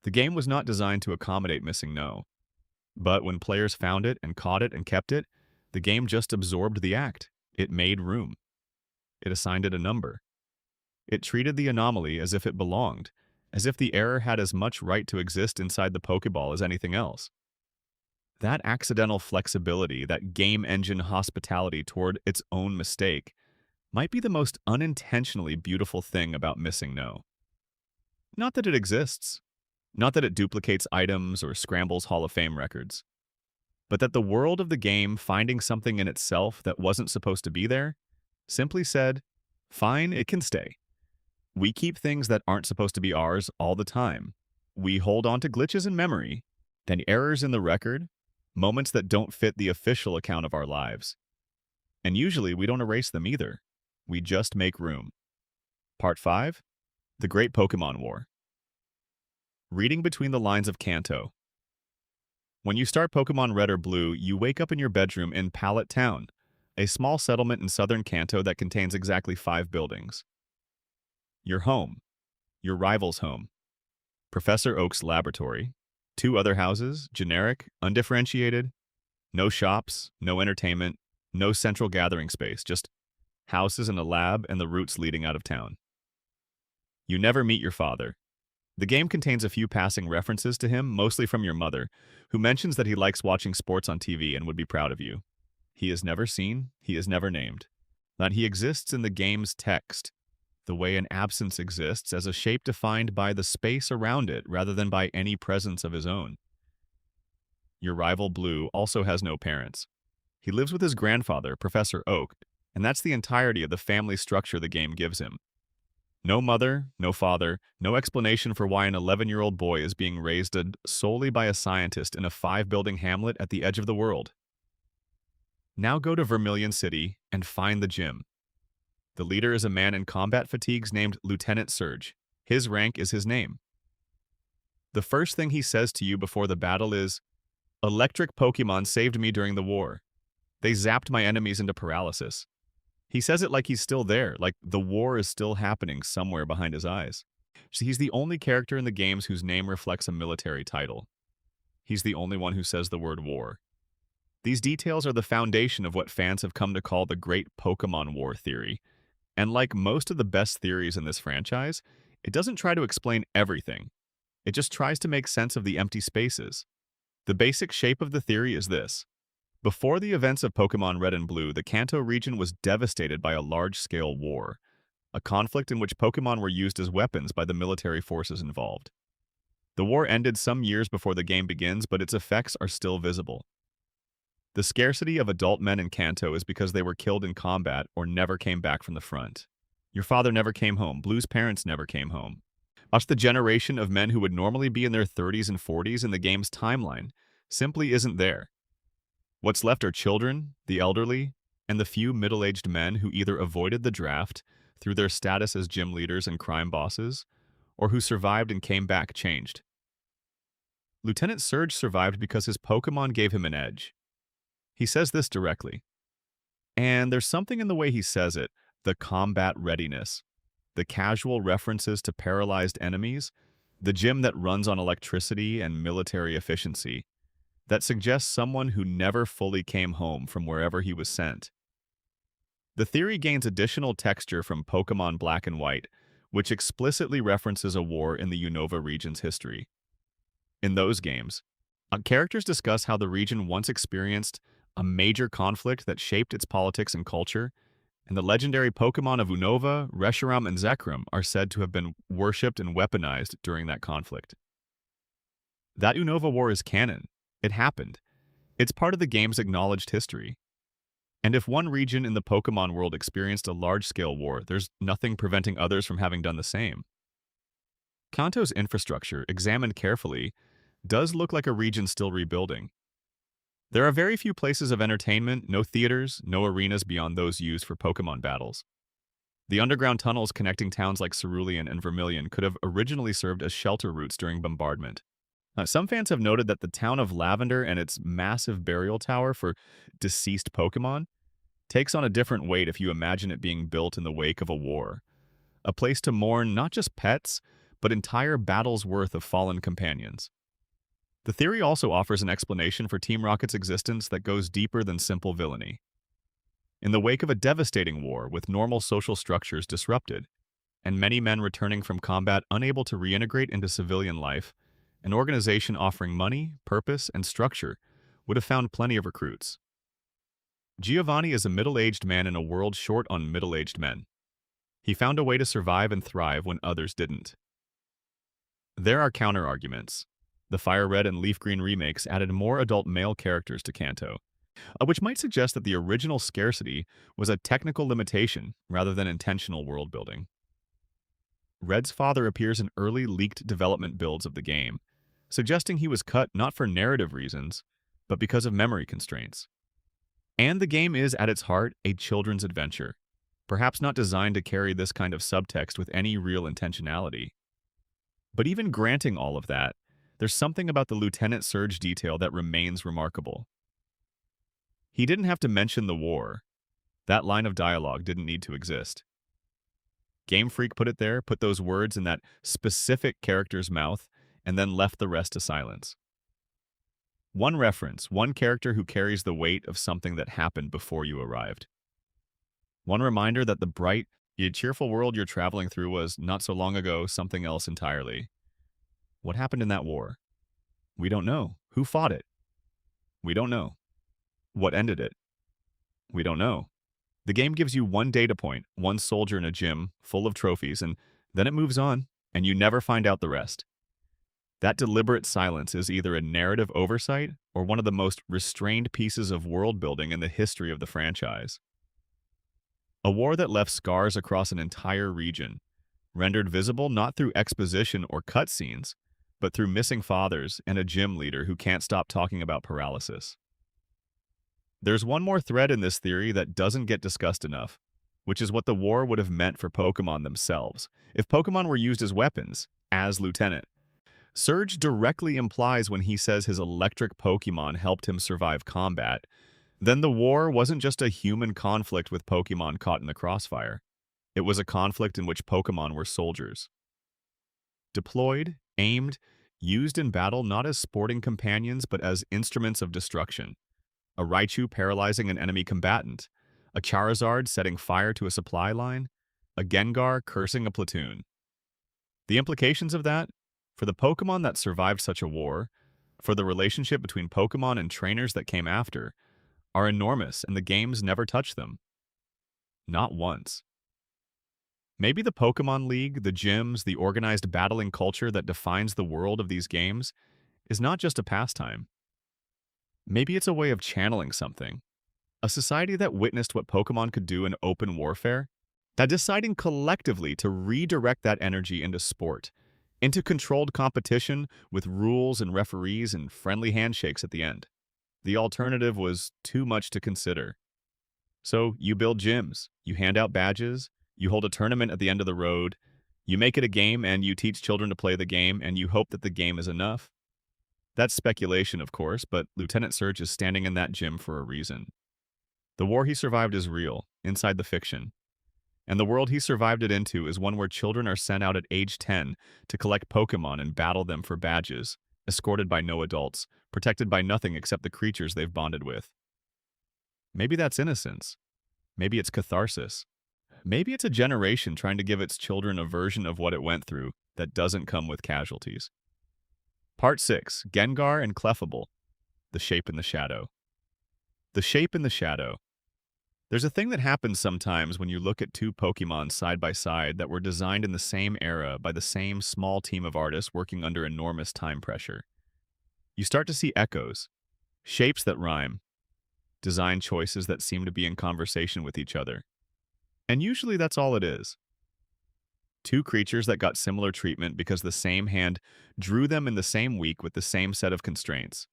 The game was not designed to accommodate Missing No. But when players found it and caught it and kept it, the game just absorbed the act. It made room. It assigned it a number. It treated the anomaly as if it belonged, as if the error had as much right to exist inside the Pokeball as anything else. That accidental flexibility, that game engine hospitality toward its own mistake, might be the most unintentionally beautiful thing about Missing No. Not that it exists. Not that it duplicates items or scrambles Hall of Fame records, but that the world of the game finding something in itself that wasn't supposed to be there simply said, fine, it can stay. We keep things that aren't supposed to be ours all the time. We hold on to glitches in memory, then errors in the record, moments that don't fit the official account of our lives. And usually we don't erase them either. We just make room. Part 5. The Great Pokémon War. Reading between the lines of Kanto. When you start Pokemon Red or Blue, you wake up in your bedroom in Pallet Town, a small settlement in southern Kanto that contains exactly 5 buildings. Your home, your rival's home, Professor Oak's laboratory, 2 other houses, generic, undifferentiated, no shops, no entertainment, no central gathering space, just houses and a lab and the routes leading out of town. You never meet your father. The game contains a few passing references to him, mostly from your mother, who mentions that he likes watching sports on TV and would be proud of you. He is never seen, he is never named. That he exists in the game's text, the way an absence exists as a shape defined by the space around it rather than by any presence of his own. Your rival Blue also has no parents. He lives with his grandfather, Professor Oak, and that's the entirety of the family structure the game gives him. No mother, no father, no explanation for why an 11-year-old boy is being raised solely by a scientist in a 5-building hamlet at the edge of the world. Now go to Vermilion City and find the gym. The leader is a man in combat fatigues named Lieutenant Surge. His rank is his name. The first thing he says to you before the battle is, "Electric Pokemon saved me during the war. They zapped my enemies into paralysis." He says it like he's still there, like the war is still happening somewhere behind his eyes. So he's the only character in the games whose name reflects a military title. He's the only one who says the word war. These details are the foundation of what fans have come to call the Great Pokemon War theory. And like most of the best theories in this franchise, it doesn't try to explain everything. It just tries to make sense of the empty spaces. The basic shape of the theory is this. Before the events of Pokemon Red and Blue, the Kanto region was devastated by a large-scale war, a conflict in which Pokemon were used as weapons by the military forces involved. The war ended some years before the game begins, but its effects are still visible. The scarcity of adult men in Kanto is because they were killed in combat or never came back from the front. Your father never came home. Blue's parents never came home. Watch the generation of men who would normally be in their 30s and 40s in the game's timeline simply isn't there. What's left are children, the elderly, and the few middle-aged men who either avoided the draft through their status as gym leaders and crime bosses, or who survived and came back changed. Lieutenant Surge survived because his Pokemon gave him an edge. He says this directly. And there's something in the way he says it, the combat readiness, the casual references to paralyzed enemies, the gym that runs on electricity and military efficiency, that suggests someone who never fully came home from wherever he was sent. The theory gains additional texture from Pokemon Black and White, which explicitly references a war in the Unova region's history. In those games, characters discuss how the region once experienced a major conflict that shaped its politics and culture, and the legendary Pokemon of Unova, Reshiram, and Zekrom are said to have been worshipped and weaponized during that conflict. That Unova war is canon. It happened. It's part of the game's acknowledged history. And if one region in the Pokemon world experienced a large-scale war, there's nothing preventing others from having done the same. Kanto's infrastructure, examined carefully, does look like a region still rebuilding. There are very few places of entertainment, no theaters, no arenas beyond those used for Pokemon battles. The underground tunnels connecting towns like Cerulean and Vermilion could have originally served as shelter routes during bombardment. Some fans have noted that the town of Lavender and its massive burial tower for deceased Pokemon takes on a different weight if you imagine it being built in the wake of a war. A place to mourn not just pets, but entire battles' worth of fallen companions. The theory also offers an explanation for Team Rocket's existence that goes deeper than simple villainy. In the wake of a devastating war with normal social structures disrupted, and many men returning from combat unable to reintegrate into civilian life, an organization offering money, purpose, and structure would have found plenty of recruits. Giovanni is a middle-aged man in a world short on middle-aged men. He found a way to survive and thrive when others didn't. There are counter-arguments. The Fire Red and Leaf Green remakes added more adult male characters to Kanto, which might suggest that the original scarcity was a technical limitation rather than intentional world-building. Red's father appears in early leaked development builds of the game, suggesting he was cut not for narrative reasons, but because of memory constraints. And the game is, at its heart, a children's adventure, perhaps not designed to carry this kind of subtext with any real intentionality. But even granting all of that, there's something about the Lieutenant Surge detail that remains remarkable. He didn't have to mention the war. That line of dialogue didn't need to exist. Game Freak put it there, put those words in that specific character's mouth, and then left the rest to silence. One reference, one character who carries the weight of something that happened before you arrived. One reminder that the bright, yet cheerful world you're traveling through was, not so long ago, something else entirely. What happened in that war? We don't know. Who fought it? We don't know. What ended it? We don't know. The game gives you one data point, one soldier in a gym full of trophies, and then it moves on, and you never find out the rest. That deliberate silence is either a narrative oversight or one of the most restrained pieces of world building in the history of the franchise. A war that left scars across an entire region, rendered visible not through exposition or cutscenes, but through missing fathers and a gym leader who can't stop talking about paralysis. There's one more thread in this theory that doesn't get discussed enough, which is what the war would have meant for Pokémon themselves, if Pokémon were used as weapons, as Lieutenant. Surge directly implies when he says his electric Pokémon helped him survive combat, then the war wasn't just a human conflict with Pokémon caught in the crossfire. It was a conflict in which Pokémon were soldiers. Deployed, aimed, used in battle not as sporting companions but as instruments of destruction. A Raichu paralyzing an enemy combatant, a Charizard setting fire to a supply line, a Gengar cursing a platoon. The implications of that, for the Pokémon that survived such a war, for the relationship between Pokémon and trainers that came after, are enormous and the games never touch them. Not once. Maybe the Pokémon League, the gyms, the organized battling culture that defines the world of these games is not just a pastime. Maybe it's a way of channeling something. A society that witnessed what Pokémon could do in open warfare, that deciding collectively to redirect that energy into sport, into controlled competition with rules and referees and friendly handshakes at the end. The alternative was too much to consider. So you build gyms, you hand out badges, you hold a tournament at the end of the road, you make it a game and you teach children to play the game and you hope that the game is enough. That's speculation, of course, but Lieutenant Surge is standing in that gym for a reason. The war he survived is real, inside the fiction. And the world he survived it into is one where children are sent out at age 10 to collect Pokémon and battle them for badges, escorted by no adults, protected by nothing except the creatures they've bonded with. Maybe that's innocence. Maybe it's catharsis. Maybe it's a generation trying to give its children a version of what it went through that doesn't come with casualties. Part 6, Gengar and Clefable, The Shape in the Shadow. The Shape in the Shadow. There's a thing that happens sometimes when you look at two Pokémon side by side that were designed in the same era by the same small team of artists working under enormous time pressure. You start to see echoes, shapes that rhyme, design choices that seem to be in conversation with each other. And usually that's all it is. Two creatures that got similar treatment because the same hand drew them in the same week with the same set of constraints.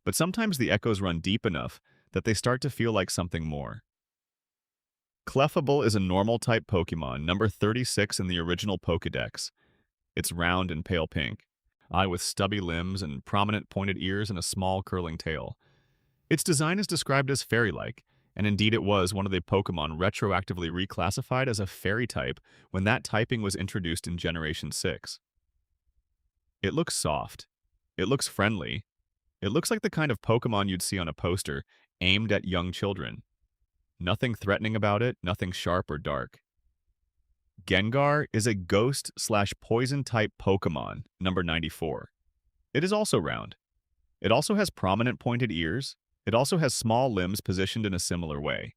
But sometimes the echoes run deep enough that they start to feel like something more. Clefable is a normal-type Pokémon, number 36 in the original Pokédex. It's round and pale pink, eye with stubby limbs and prominent pointed ears and a small curling tail. Its design is described as fairy-like, and indeed it was one of the Pokémon retroactively reclassified as a fairy type when that typing was introduced in Generation 6. It looks soft. It looks friendly. It looks like the kind of Pokémon you'd see on a poster aimed at young children. Nothing threatening about it, nothing sharp or dark. Gengar is a ghost/poison-type Pokémon, number 94. It is also round. It also has prominent pointed ears. It also has small limbs positioned in a similar way.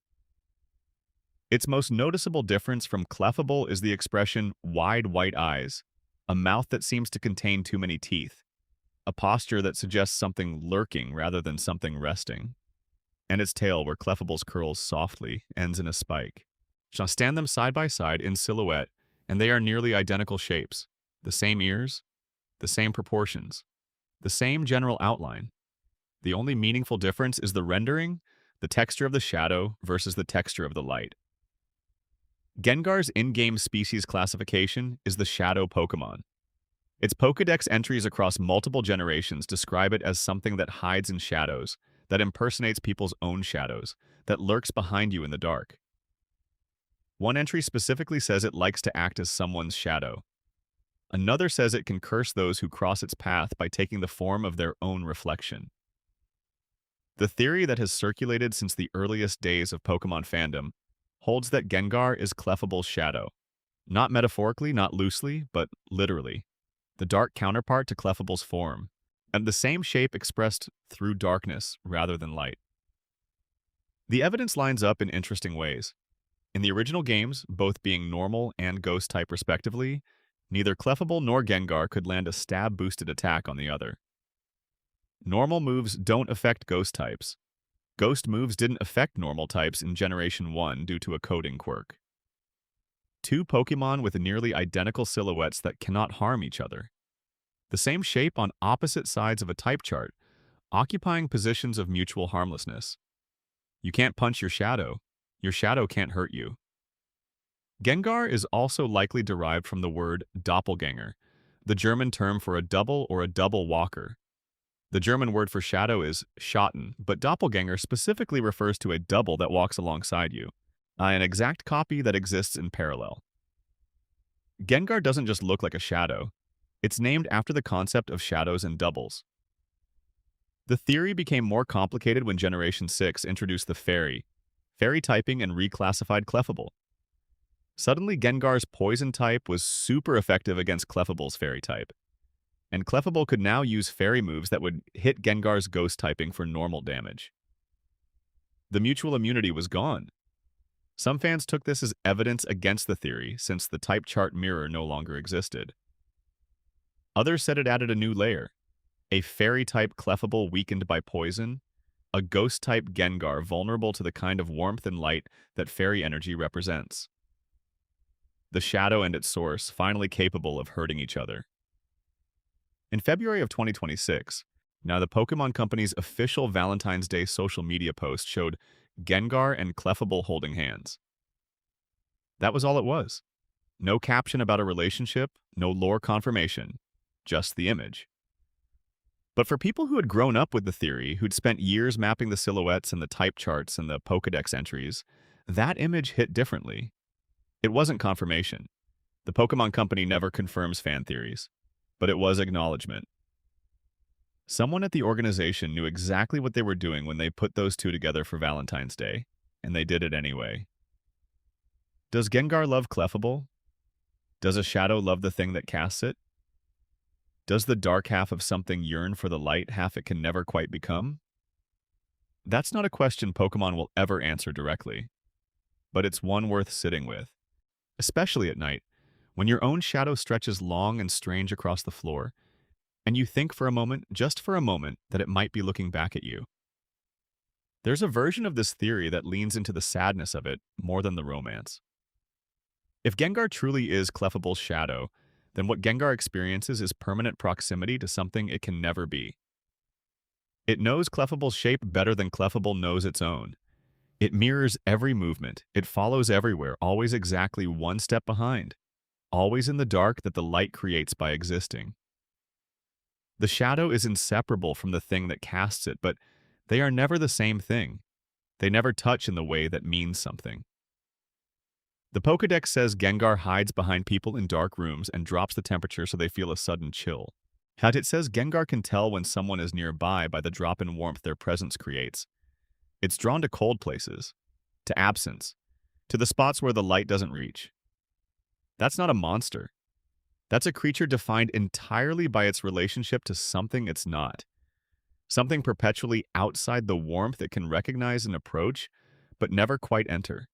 Its most noticeable difference from Clefable is the expression wide white eyes, a mouth that seems to contain too many teeth, a posture that suggests something lurking rather than something resting, and its tail where Clefable's curls softly ends in a spike. Shall stand them side by side in silhouette, and they are nearly identical shapes, the same ears, the same proportions, the same general outline. The only meaningful difference is the rendering, the texture of the shadow versus the texture of the light. Gengar's in-game species classification is the Shadow Pokémon. Its Pokédex entries across multiple generations describe it as something that hides in shadows, that impersonates people's own shadows, that lurks behind you in the dark. One entry specifically says it likes to act as someone's shadow. Another says it can curse those who cross its path by taking the form of their own reflection. The theory that has circulated since the earliest days of Pokemon fandom holds that Gengar is Clefable's shadow. Not metaphorically, not loosely, but literally. The dark counterpart to Clefable's form, and the same shape expressed through darkness rather than light. The evidence lines up in interesting ways. In the original games, both being normal and ghost type respectively, neither Clefable nor Gengar could land a stab-boosted attack on the other. Normal moves don't affect ghost types. Ghost moves didn't affect normal types in Generation 1 due to a coding quirk. Two Pokemon with nearly identical silhouettes that cannot harm each other. The same shape on opposite sides of a type chart, occupying positions of mutual harmlessness. You can't punch your shadow can't hurt you. Gengar is also likely derived from the word doppelganger, the German term for a double or a double walker. The German word for shadow is Schatten, but doppelganger specifically refers to a double that walks alongside you, an exact copy that exists in parallel. Gengar doesn't just look like a shadow. It's named after the concept of shadows and doubles. The theory became more complicated when Generation 6 introduced the fairy typing and reclassified Clefable. Suddenly, Gengar's poison type was super effective against Clefable's fairy type, and Clefable could now use fairy moves that would hit Gengar's ghost typing for normal damage. The mutual immunity was gone. Some fans took this as evidence against the theory since the type chart mirror no longer existed. Others said it added a new layer, a fairy-type Clefable weakened by poison, a ghost-type Gengar vulnerable to the kind of warmth and light that fairy energy represents. The shadow and its source finally capable of hurting each other. In February of 2026, now the Pokemon Company's official Valentine's Day social media post showed Gengar and Clefable holding hands. That was all it was. No caption about a relationship, no lore confirmation, just the image. But for people who had grown up with the theory, who'd spent years mapping the silhouettes and the type charts and the Pokédex entries, that image hit differently. It wasn't confirmation. The Pokemon Company never confirms fan theories, but it was acknowledgement. Someone at the organization knew exactly what they were doing when they put those two together for Valentine's Day, and they did it anyway. Does Gengar love Clefable? Does a shadow love the thing that casts it? Does the dark half of something yearn for the light half it can never quite become? That's not a question Pokemon will ever answer directly, but it's one worth sitting with, especially at night, when your own shadow stretches long and strange across the floor, and you think for a moment, just for a moment, that it might be looking back at you. There's a version of this theory that leans into the sadness of it more than the romance. If Gengar truly is Clefable's shadow, then what Gengar experiences is permanent proximity to something it can never be. It knows Clefable's shape better than Clefable knows its own. It mirrors every movement, it follows everywhere, always exactly one step behind, always in the dark that the light creates by existing. The shadow is inseparable from the thing that casts it, but they are never the same thing. They never touch in the way that means something. The Pokédex says Gengar hides behind people in dark rooms and drops the temperature so they feel a sudden chill. Yet it says Gengar can tell when someone is nearby by the drop in warmth their presence creates. It's drawn to cold places, to absence, to the spots where the light doesn't reach. That's not a monster. That's a creature defined entirely by its relationship to something it's not. Something perpetually outside the warmth it can recognize and approach, but never quite enter.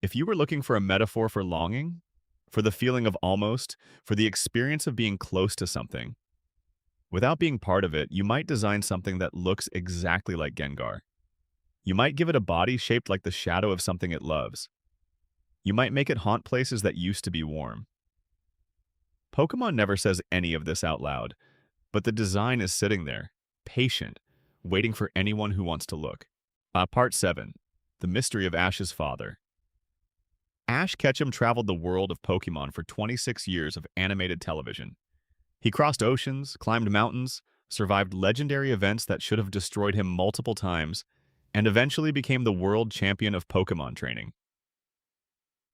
If you were looking for a metaphor for longing, for the feeling of almost, for the experience of being close to something, without being part of it, you might design something that looks exactly like Gengar. You might give it a body shaped like the shadow of something it loves. You might make it haunt places that used to be warm. Pokemon never says any of this out loud, but the design is sitting there, patient, waiting for anyone who wants to look. Part 7. The Mystery of Ash's Father. Ash Ketchum traveled the world of Pokemon for 26 years of animated television. He crossed oceans, climbed mountains, survived legendary events that should have destroyed him multiple times, and eventually became the world champion of Pokémon training.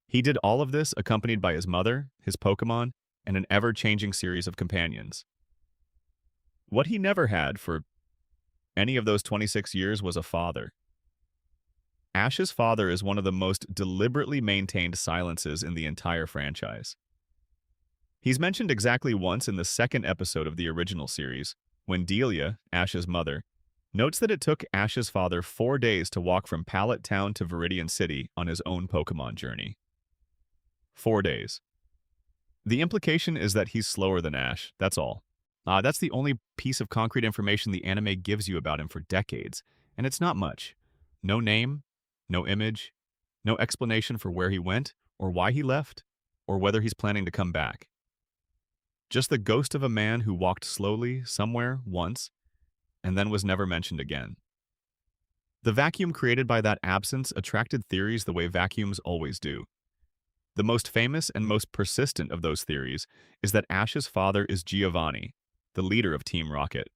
He did all of this accompanied by his mother, his Pokémon, and an ever-changing series of companions. What he never had for any of those 26 years was a father. Ash's father is one of the most deliberately maintained silences in the entire franchise. He's mentioned exactly once in the second episode of the original series, when Delia, Ash's mother, notes that it took Ash's father 4 days to walk from Pallet Town to Viridian City on his own Pokémon journey. 4 days. The implication is that he's slower than Ash, that's all. That's the only piece of concrete information the anime gives you about him for decades, and it's not much. No name, no image, no explanation for where he went, or why he left, or whether he's planning to come back. Just the ghost of a man who walked slowly somewhere once, and then was never mentioned again. The vacuum created by that absence attracted theories the way vacuums always do. The most famous and most persistent of those theories is that Ash's father is Giovanni, the leader of Team Rocket.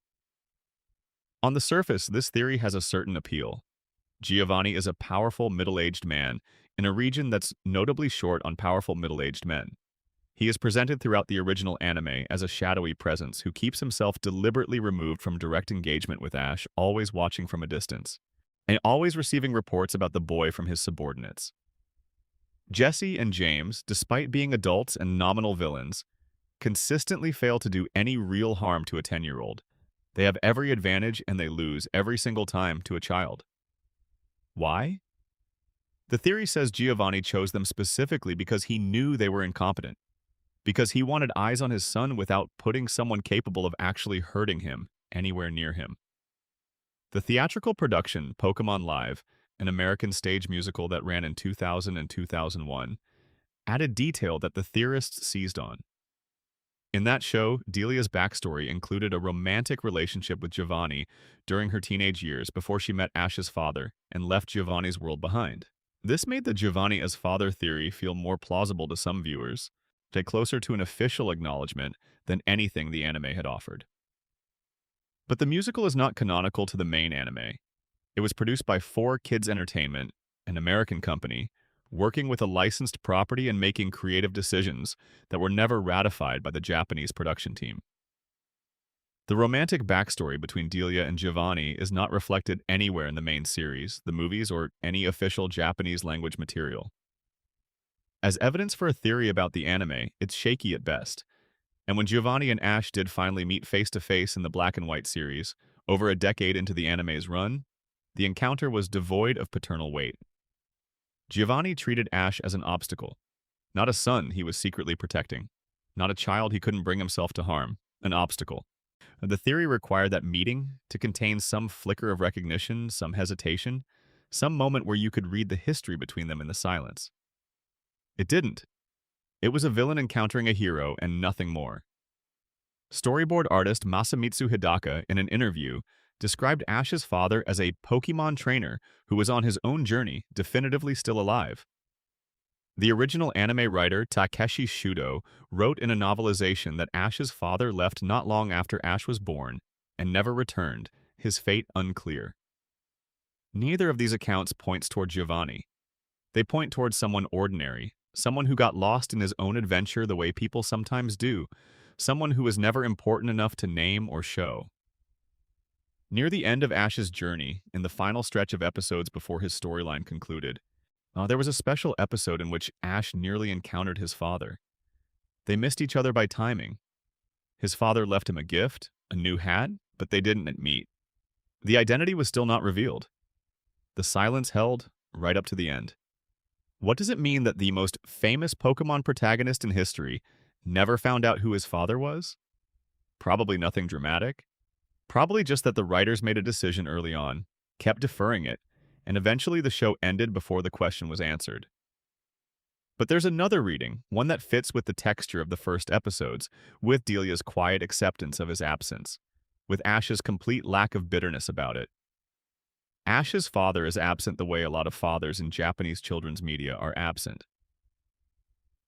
On the surface, this theory has a certain appeal. Giovanni is a powerful middle-aged man in a region that's notably short on powerful middle-aged men. He is presented throughout the original anime as a shadowy presence who keeps himself deliberately removed from direct engagement with Ash, always watching from a distance, and always receiving reports about the boy from his subordinates. Jesse and James, despite being adults and nominal villains, consistently fail to do any real harm to a 10-year-old. They have every advantage and they lose every single time to a child. Why? The theory says Giovanni chose them specifically because he knew they were incompetent, because he wanted eyes on his son without putting someone capable of actually hurting him anywhere near him. The theatrical production, Pokémon Live, an American stage musical that ran in 2000 and 2001, added detail that the theorists seized on. In that show, Delia's backstory included a romantic relationship with Giovanni during her teenage years before she met Ash's father and left Giovanni's world behind. This made the Giovanni as father theory feel more plausible to some viewers, yet closer to an official acknowledgement than anything the anime had offered. But the musical is not canonical to the main anime. It was produced by 4Kids Entertainment, an American company, working with a licensed property and making creative decisions that were never ratified by the Japanese production team. The romantic backstory between Delia and Giovanni is not reflected anywhere in the main series, the movies, or any official Japanese language material. As evidence for a theory about the anime, it's shaky at best, and when Giovanni and Ash did finally meet face-to-face in the black and white series, over a decade into the anime's run, the encounter was devoid of paternal weight. Giovanni treated Ash as an obstacle, not a son he was secretly protecting, not a child he couldn't bring himself to harm, an obstacle. The theory required that meeting to contain some flicker of recognition, some hesitation, some moment where you could read the history between them in the silence. It didn't. It was a villain encountering a hero and nothing more. Storyboard artist Masamitsu Hidaka, in an interview, described Ash's father as a Pokémon trainer who was on his own journey, definitively still alive. The original anime writer Takeshi Shudo wrote in a novelization that Ash's father left not long after Ash was born and never returned, his fate unclear. Neither of these accounts points toward Giovanni. They point towards someone ordinary, someone who got lost in his own adventure the way people sometimes do, someone who was never important enough to name or show. Near the end of Ash's journey, in the final stretch of episodes before his storyline concluded, there was a special episode in which Ash nearly encountered his father. They missed each other by timing. His father left him a gift, a new hat, but they didn't meet. The identity was still not revealed. The silence held right up to the end. What does it mean that the most famous Pokémon protagonist in history never found out who his father was? Probably nothing dramatic. Probably just that the writers made a decision early on, kept deferring it, and eventually the show ended before the question was answered. But there's another reading, one that fits with the texture of the first episodes, with Delia's quiet acceptance of his absence, with Ash's complete lack of bitterness about it. Ash's father is absent the way a lot of fathers in Japanese children's media are absent.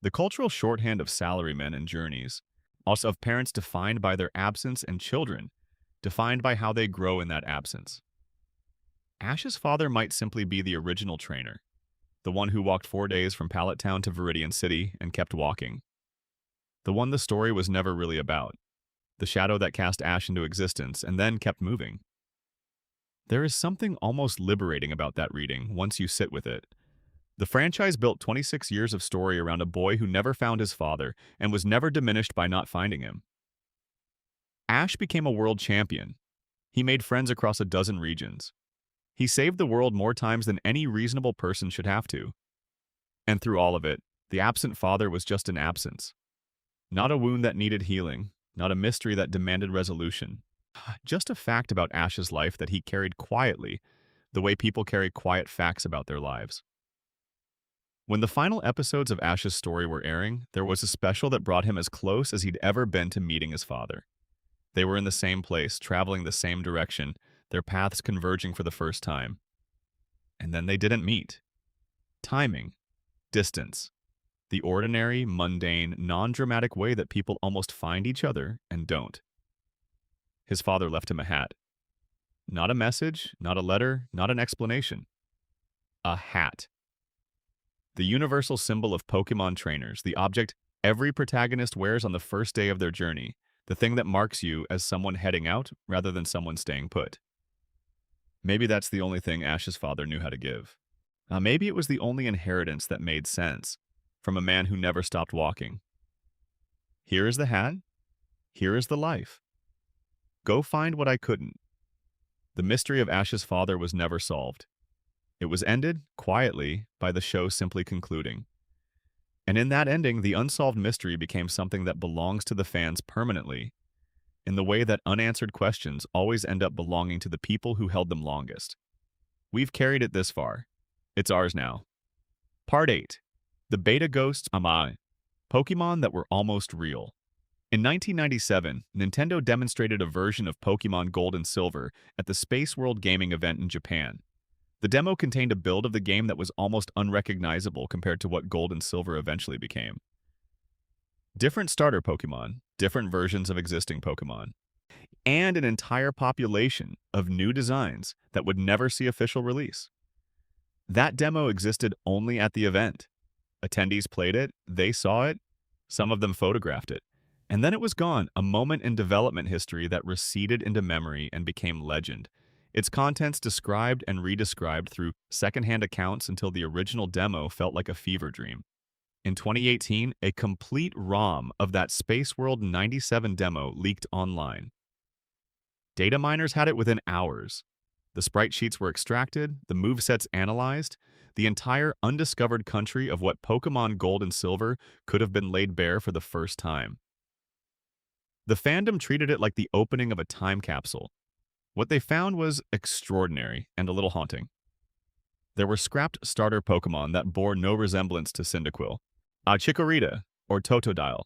The cultural shorthand of salarymen and journeys, also of parents defined by their absence and children defined by how they grow in that absence. Ash's father might simply be the original trainer, the one who walked 4 days from Pallet Town to Viridian City and kept walking. The one the story was never really about. The shadow that cast Ash into existence and then kept moving. There is something almost liberating about that reading once you sit with it. The franchise built 26 years of story around a boy who never found his father and was never diminished by not finding him. Ash became a world champion. He made friends across a dozen regions. He saved the world more times than any reasonable person should have to. And through all of it, the absent father was just an absence. Not a wound that needed healing, not a mystery that demanded resolution. Just a fact about Ash's life that he carried quietly, the way people carry quiet facts about their lives. When the final episodes of Ash's story were airing, there was a special that brought him as close as he'd ever been to meeting his father. They were in the same place, traveling the same direction, their paths converging for the first time. And then they didn't meet. Timing, distance, the ordinary, mundane, non-dramatic way that people almost find each other and don't. His father left him a hat. Not a message, not a letter, not an explanation. A hat. The universal symbol of Pokémon trainers, the object every protagonist wears on the first day of their journey, the thing that marks you as someone heading out rather than someone staying put. Maybe that's the only thing Ash's father knew how to give. Maybe it was the only inheritance that made sense, from a man who never stopped walking. Here is the hat. Here is the life. Go find what I couldn't. The mystery of Ash's father was never solved. It was ended, quietly, by the show simply concluding. And in that ending, the unsolved mystery became something that belongs to the fans permanently, in the way that unanswered questions always end up belonging to the people who held them longest. We've carried it this far. It's ours now. Part 8. The Beta Ghosts Amai. Pokémon that were almost real. In 1997, Nintendo demonstrated a version of Pokémon Gold and Silver at the Space World Gaming event in Japan. The demo contained a build of the game that was almost unrecognizable compared to what Gold and Silver eventually became. Different starter Pokémon, different versions of existing Pokémon, and an entire population of new designs that would never see official release. That demo existed only at the event. Attendees played it, they saw it, some of them photographed it, and then it was gone, a moment in development history that receded into memory and became legend. Its contents described and redescribed through secondhand accounts until the original demo felt like a fever dream. In 2018, a complete ROM of that Space World 97 demo leaked online. Data miners had it within hours. The sprite sheets were extracted, the movesets analyzed, the entire undiscovered country of what Pokémon Gold and Silver could have been laid bare for the first time. The fandom treated it like the opening of a time capsule. What they found was extraordinary and a little haunting. There were scrapped starter Pokémon that bore no resemblance to Cyndaquil, Chikorita, or Totodile.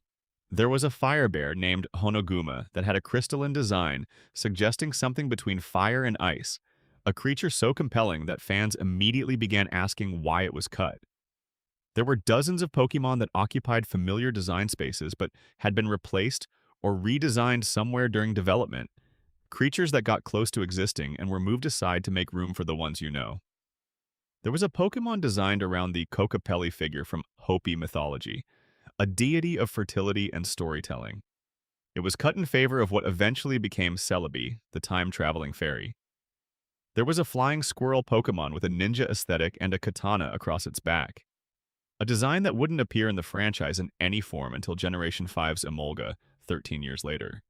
There was a fire bear named Honoguma that had a crystalline design suggesting something between fire and ice, a creature so compelling that fans immediately began asking why it was cut. There were dozens of Pokémon that occupied familiar design spaces but had been replaced or redesigned somewhere during development, creatures that got close to existing and were moved aside to make room for the ones you know. There was a Pokémon designed around the Kokopelli figure from Hopi mythology, a deity of fertility and storytelling. It was cut in favor of what eventually became Celebi, the time-traveling fairy. There was a flying squirrel Pokémon with a ninja aesthetic and a katana across its back, a design that wouldn't appear in the franchise in any form until Generation 5's Emolga, 13 years later.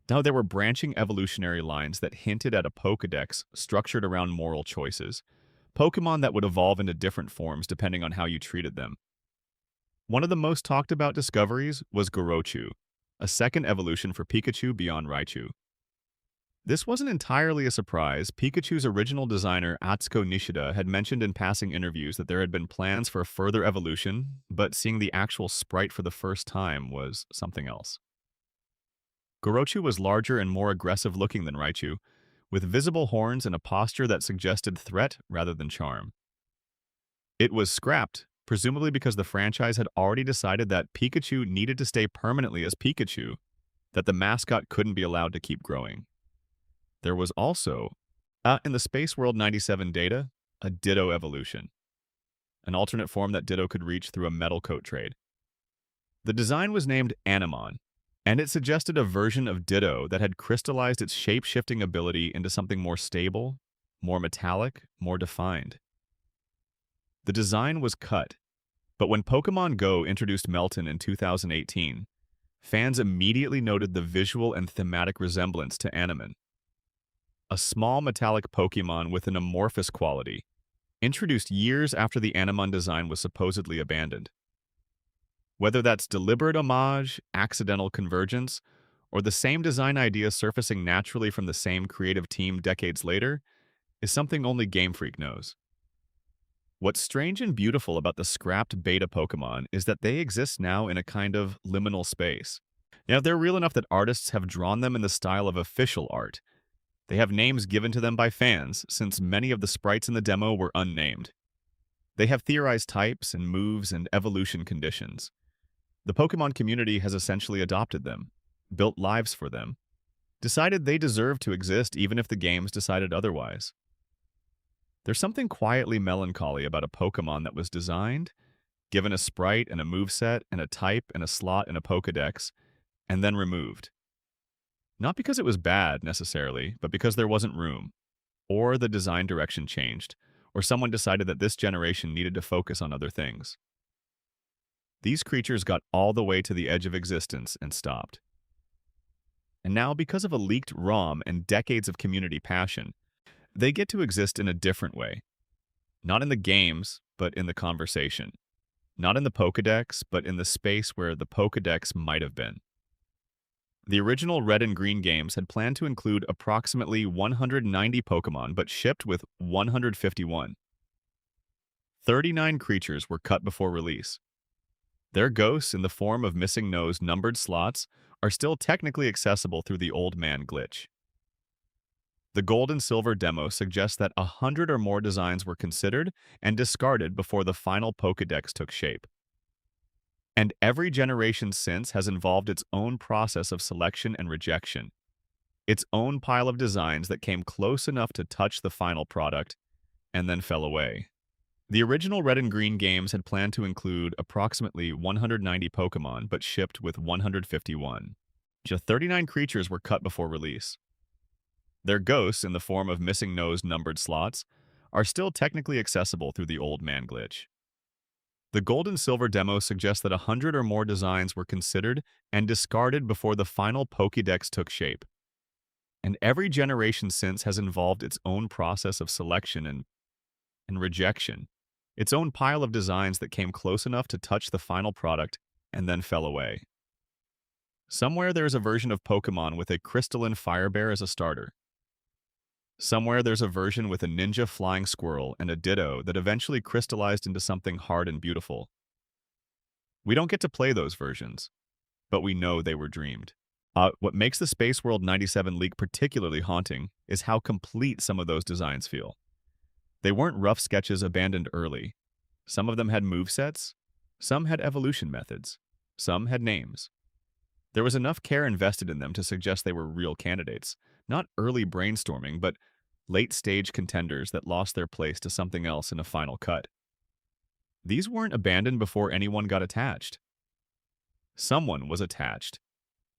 Now, there were branching evolutionary lines that hinted at a Pokédex structured around moral choices, Pokémon that would evolve into different forms depending on how you treated them. One of the most talked about discoveries was Gorochu, a second evolution for Pikachu beyond Raichu. This wasn't entirely a surprise. Pikachu's original designer Atsuko Nishida had mentioned in passing interviews that there had been plans for a further evolution, but seeing the actual sprite for the first time was something else. Gorochu was larger and more aggressive looking than Raichu, with visible horns and a posture that suggested threat rather than charm. It was scrapped, presumably because the franchise had already decided that Pikachu needed to stay permanently as Pikachu, that the mascot couldn't be allowed to keep growing. There was also, in the Space World 97 data, a Ditto evolution, an alternate form that Ditto could reach through a metal coat trade. The design was named Animon, and it suggested a version of Ditto that had crystallized its shape-shifting ability into something more stable, more metallic, more defined. The design was cut, but when Pokémon Go introduced Melton in 2018, fans immediately noted the visual and thematic resemblance to Animon, a small metallic Pokémon with an amorphous quality, introduced years after the Animon design was supposedly abandoned. Whether that's deliberate homage, accidental convergence, or the same design idea surfacing naturally from the same creative team decades later, is something only Game Freak knows. What's strange and beautiful about the scrapped beta Pokemon is that they exist now in a kind of liminal space. Now, they're real enough that artists have drawn them in the style of official art. They have names given to them by fans, since many of the sprites in the demo were unnamed. They have theorized types and moves and evolution conditions. The Pokemon community has essentially adopted them, built lives for them, decided they deserve to exist even if the games decided otherwise. There's something quietly melancholy about a Pokemon that was designed, given a sprite and a moveset and a type and a slot in a Pokédex, and then removed. Not because it was bad, necessarily, but because there wasn't room, or the design direction changed, or someone decided that this generation needed to focus on other things. These creatures got all the way to the edge of existence and stopped. And now, because of a leaked ROM and decades of community passion, they get to exist in a different way. Not in the games, but in the conversation. Not in the Pokédex, but in the space where the Pokédex might have been. The original Red and Green games had planned to include approximately 190 Pokémon, but shipped with 151. 39 creatures were cut before release. Their ghosts, in the form of missing nose numbered slots, are still technically accessible through the Old Man glitch. The Gold and Silver demo suggests that 100 or more designs were considered and discarded before the final Pokédex took shape. And every generation since has involved its own process of selection and rejection, its own pile of designs that came close enough to touch the final product and then fell away. The original Red and Green games had planned to include approximately 190 Pokémon, but shipped with 151. Just 39 creatures were cut before release. Their ghosts, in the form of missing nose numbered slots, are still technically accessible through the Old Man glitch. The Gold and Silver demo suggests that 100 or more designs were considered and discarded before the final Pokédex took shape. And every generation since has involved its own process of selection and rejection, its own pile of designs that came close enough to touch the final product and then fell away. Somewhere there's a version of Pokémon with a crystalline fire bear as a starter. Somewhere there's a version with a ninja flying squirrel and a Ditto that eventually crystallized into something hard and beautiful. We don't get to play those versions, but we know they were dreamed. What makes the Space World 97 leak particularly haunting is how complete some of those designs feel. They weren't rough sketches abandoned early. Some of them had movesets, some had evolution methods, some had names. There was enough care invested in them to suggest they were real candidates, not early brainstorming, but late-stage contenders that lost their place to something else in a final cut. These weren't abandoned before anyone got attached. Someone was attached.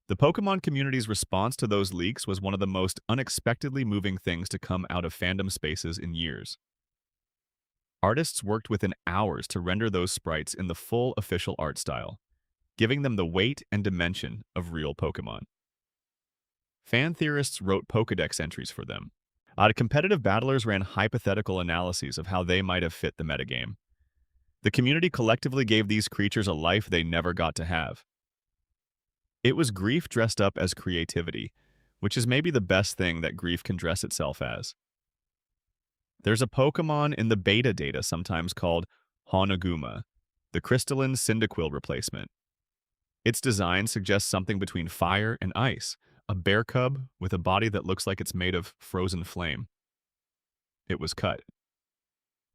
The Pokemon community's response to those leaks was one of the most unexpectedly moving things to come out of fandom spaces in years. Artists worked within hours to render those sprites in the full official art style, giving them the weight and dimension of real Pokemon. Fan theorists wrote Pokédex entries for them. Competitive battlers ran hypothetical analyses of how they might have fit the metagame. The community collectively gave these creatures a life they never got to have. It was grief dressed up as creativity, which is maybe the best thing that grief can dress itself as. There's a Pokemon in the beta data sometimes called Honoguma, the crystalline Cyndaquil replacement. Its design suggests something between fire and ice, a bear cub with a body that looks like it's made of frozen flame. It was cut.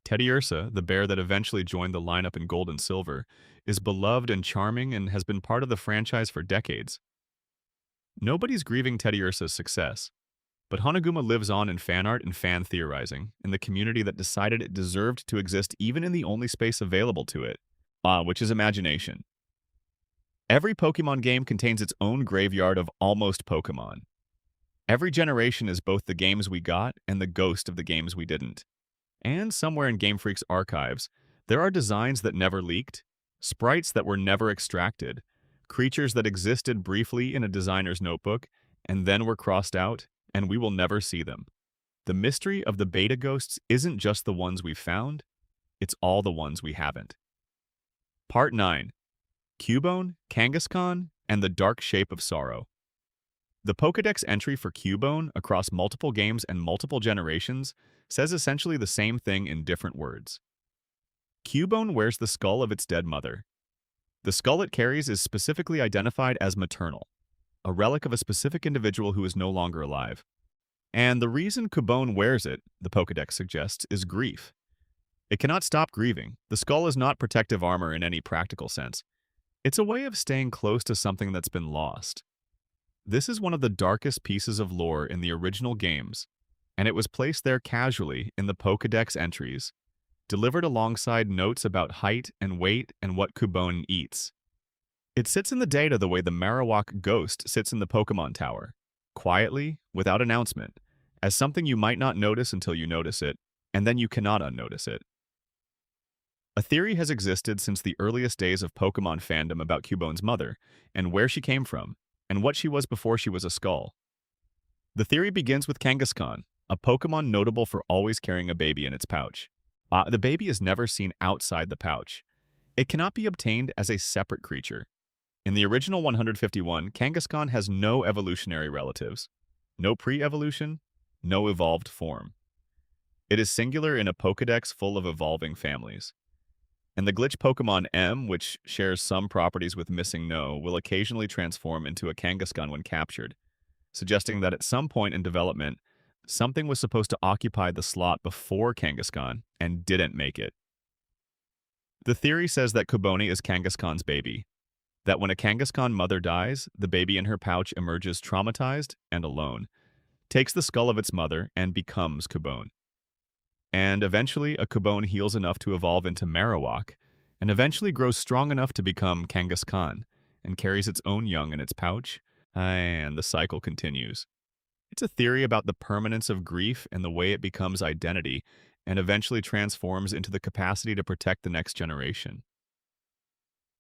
Teddiursa, the bear that eventually joined the lineup in Gold and Silver, is beloved and charming and has been part of the franchise for decades. Nobody's grieving Teddiursa's success, but Hanaguma lives on in fan art and fan theorizing, in the community that decided it deserved to exist even in the only space available to it, which is imagination. Every Pokemon game contains its own graveyard of almost Pokemon. Every generation is both the games we got and the ghost of the games we didn't. And somewhere in Game Freak's archives, there are designs that never leaked, sprites that were never extracted, creatures that existed briefly in a designer's notebook and then were crossed out, and we will never see them. The mystery of the beta ghosts isn't just the ones we've found, it's all the ones we haven't. Part 9. Cubone, Kangaskhan, and the Dark Shape of Sorrow. The Pokédex entry for Cubone across multiple games and multiple generations says essentially the same thing in different words. Cubone wears the skull of its dead mother. The skull it carries is specifically identified as maternal, a relic of a specific individual who is no longer alive. And the reason Cubone wears it, the Pokédex suggests, is grief. It cannot stop grieving. The skull is not protective armor in any practical sense. It's a way of staying close to something that's been lost. This is one of the darkest pieces of lore in the original games, and it was placed there casually in the Pokédex entries, delivered alongside notes about height and weight and what Cubone eats. It sits in the data the way the Marowak ghost sits in the Pokémon Tower, quietly, without announcement, as something you might not notice until you notice it, and then you cannot unnotice it. A theory has existed since the earliest days of Pokémon fandom about Cubone's mother, and where she came from, and what she was before she was a skull. The theory begins with Kangaskhan, a Pokémon notable for always carrying a baby in its pouch. The baby is never seen outside the pouch. It cannot be obtained as a separate creature. In the original 151, Kangaskhan has no evolutionary relatives, no pre-evolution, no evolved form. It is singular in a Pokédex full of evolving families. And the glitch Pokemon M, which shares some properties with Missing No, will occasionally transform into a Kangaskhan when captured, suggesting that at some point in development, something was supposed to occupy the slot before Kangaskhan and didn't make it. The theory says that Cubone is Kangaskhan's baby, that when a Kangaskhan mother dies, the baby in her pouch emerges traumatized and alone, takes the skull of its mother, and becomes Cubone. And eventually, a Cubone heals enough to evolve into Marowak, and eventually grows strong enough to become Kangaskhan, and carries its own young in its pouch, and the cycle continues. It's a theory about the permanence of grief and the way it becomes identity, and eventually transforms into the capacity to protect the next generation.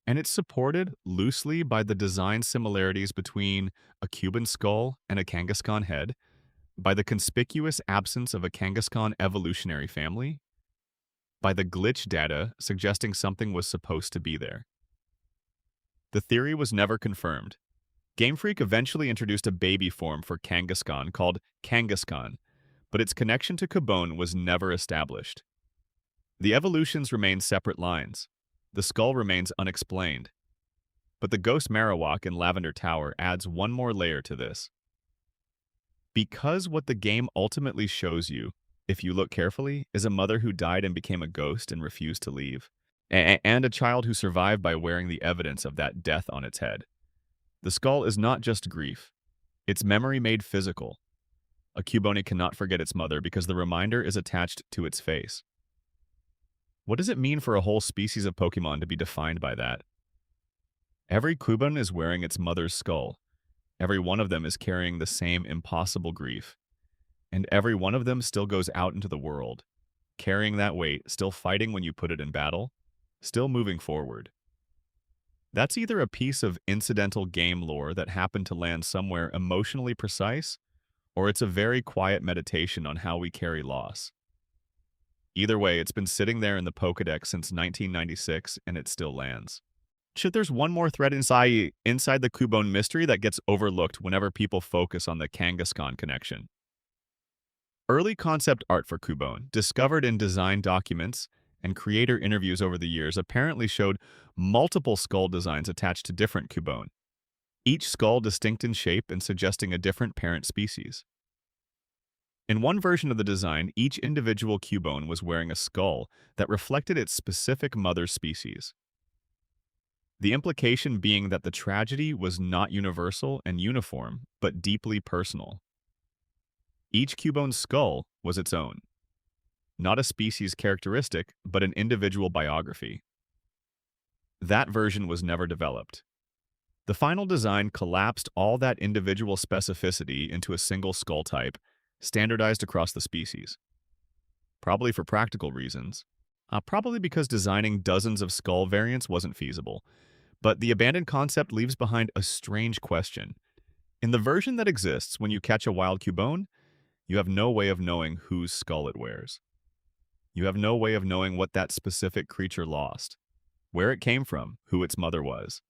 And it's supported loosely by the design similarities between a Cubone skull and a Kangaskhan head, by the conspicuous absence of a Kangaskhan evolutionary family, by the glitch data suggesting something was supposed to be there. The theory was never confirmed. Game Freak eventually introduced a baby form for Kangaskhan called Kangaskhan, but its connection to Cubone was never established. The evolutions remain separate lines. The skull remains unexplained. But the Ghost Marowak in Lavender Tower adds one more layer to this. Because what the game ultimately shows you, if you look carefully, is a mother who died and became a ghost and refused to leave, and a child who survived by wearing the evidence of that death on its head. The skull is not just grief. It's memory made physical. A Cubone cannot forget its mother because the reminder is attached to its face. What does it mean for a whole species of Pokemon to be defined by that? Every Cubone is wearing its mother's skull. Every one of them is carrying the same impossible grief. And every one of them still goes out into the world, carrying that weight, still fighting when you put it in battle, still moving forward. That's either a piece of incidental game lore that happened to land somewhere emotionally precise, or it's a very quiet meditation on how we carry loss. Either way, it's been sitting there in the Pokédex since 1996, and it still lands. There's one more thread inside the Cubone mystery that gets overlooked whenever people focus on the Kangaskhan connection. Early concept art for Cubone, discovered in design documents and creator interviews over the years, apparently showed multiple skull designs attached to different Cubone, each skull distinct in shape and suggesting a different parent species. In one version of the design, each individual Cubone was wearing a skull that reflected its specific mother species. The implication being that the tragedy was not universal and uniform, but deeply personal. Each Cubone's skull was its own, not a species characteristic, but an individual biography. That version was never developed. The final design collapsed all that individual specificity into a single skull type, standardized across the species. Probably for practical reasons. Probably because designing dozens of skull variants wasn't feasible. But the abandoned concept leaves behind a strange question. In the version that exists, when you catch a wild Cubone, you have no way of knowing whose skull it wears. You have no way of knowing what that specific creature lost, where it came from, who its mother was.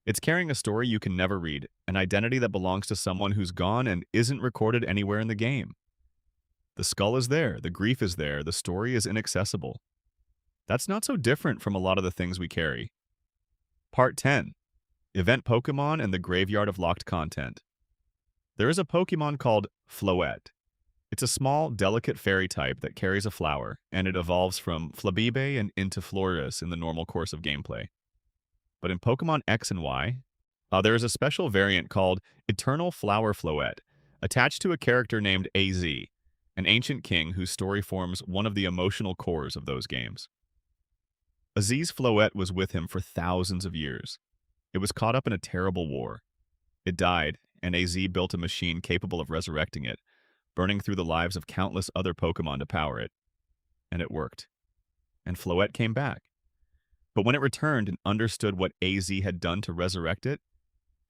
It's carrying a story you can never read, an identity that belongs to someone who's gone and isn't recorded anywhere in the game. The skull is there, the grief is there, the story is inaccessible. That's not so different from a lot of the things we carry. Part 10. Event Pokemon and the Graveyard of Locked Content. There is a Pokemon called Floette. It's a small, delicate fairy type that carries a flower, and it evolves from Flabibe and into Florges in the normal course of gameplay. But in Pokemon X and Y, there is a special variant called Eternal Flower Floette, attached to a character named AZ, an ancient king whose story forms one of the emotional cores of those games. Aziz's Floette was with him for thousands of years. It was caught up in a terrible war. It died, and AZ built a machine capable of resurrecting it, burning through the lives of countless other Pokemon to power it. And it worked. And Floette came back. But when it returned and understood what AZ had done to resurrect it,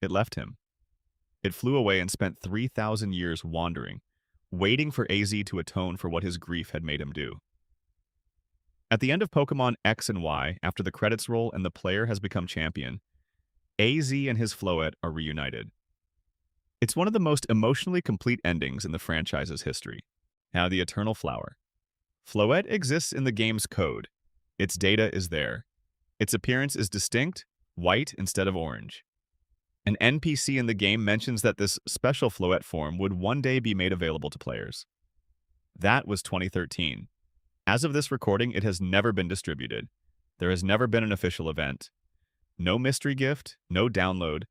it left him. It flew away and spent 3,000 years wandering, waiting for AZ to atone for what his grief had made him do. At the end of Pokemon X and Y, after the credits roll and the player has become champion, AZ and his Floette are reunited. It's one of the most emotionally complete endings in the franchise's history. Now, the Eternal Flower. Floette exists in the game's code. Its data is there. Its appearance is distinct, white instead of orange. An NPC in the game mentions that this special Floette form would one day be made available to players. That was 2013. As of this recording, it has never been distributed. There has never been an official event. No mystery gift, no download,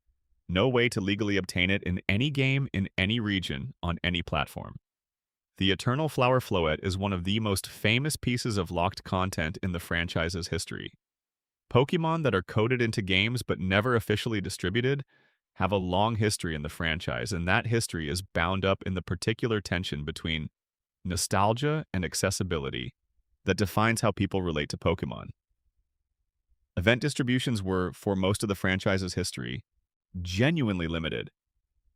no way to legally obtain it in any game, in any region, on any platform. The Eternal Flower Floette is one of the most famous pieces of locked content in the franchise's history. Pokemon that are coded into games but never officially distributed have a long history in the franchise, and that history is bound up in the particular tension between nostalgia and accessibility that defines how people relate to Pokemon. Event distributions were, for most of the franchise's history, genuinely limited.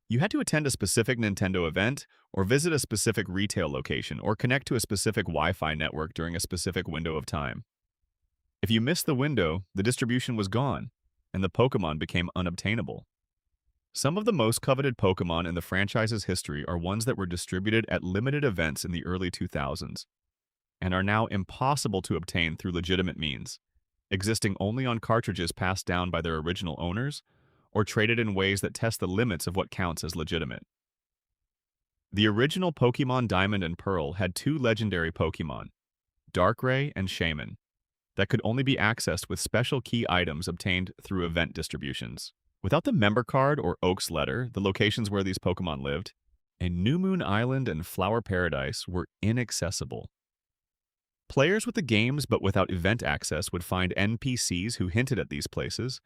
You had to attend a specific Nintendo event, or visit a specific retail location, or connect to a specific Wi-Fi network during a specific window of time. If you missed the window, the distribution was gone, and the Pokemon became unobtainable. Some of the most coveted Pokemon in the franchise's history are ones that were distributed at limited events in the early 2000s, and are now impossible to obtain through legitimate means, existing only on cartridges passed down by their original owners, or traded in ways that test the limits of what counts as legitimate. The original Pokemon Diamond and Pearl had two legendary Pokemon, Darkrai and Shaman, that could only be accessed with special key items obtained through event distributions. Without the member card or Oak's letter, the locations where these Pokemon lived, and New Moon Island and Flower Paradise were inaccessible. Players with the games but without event access would find NPCs who hinted at these places,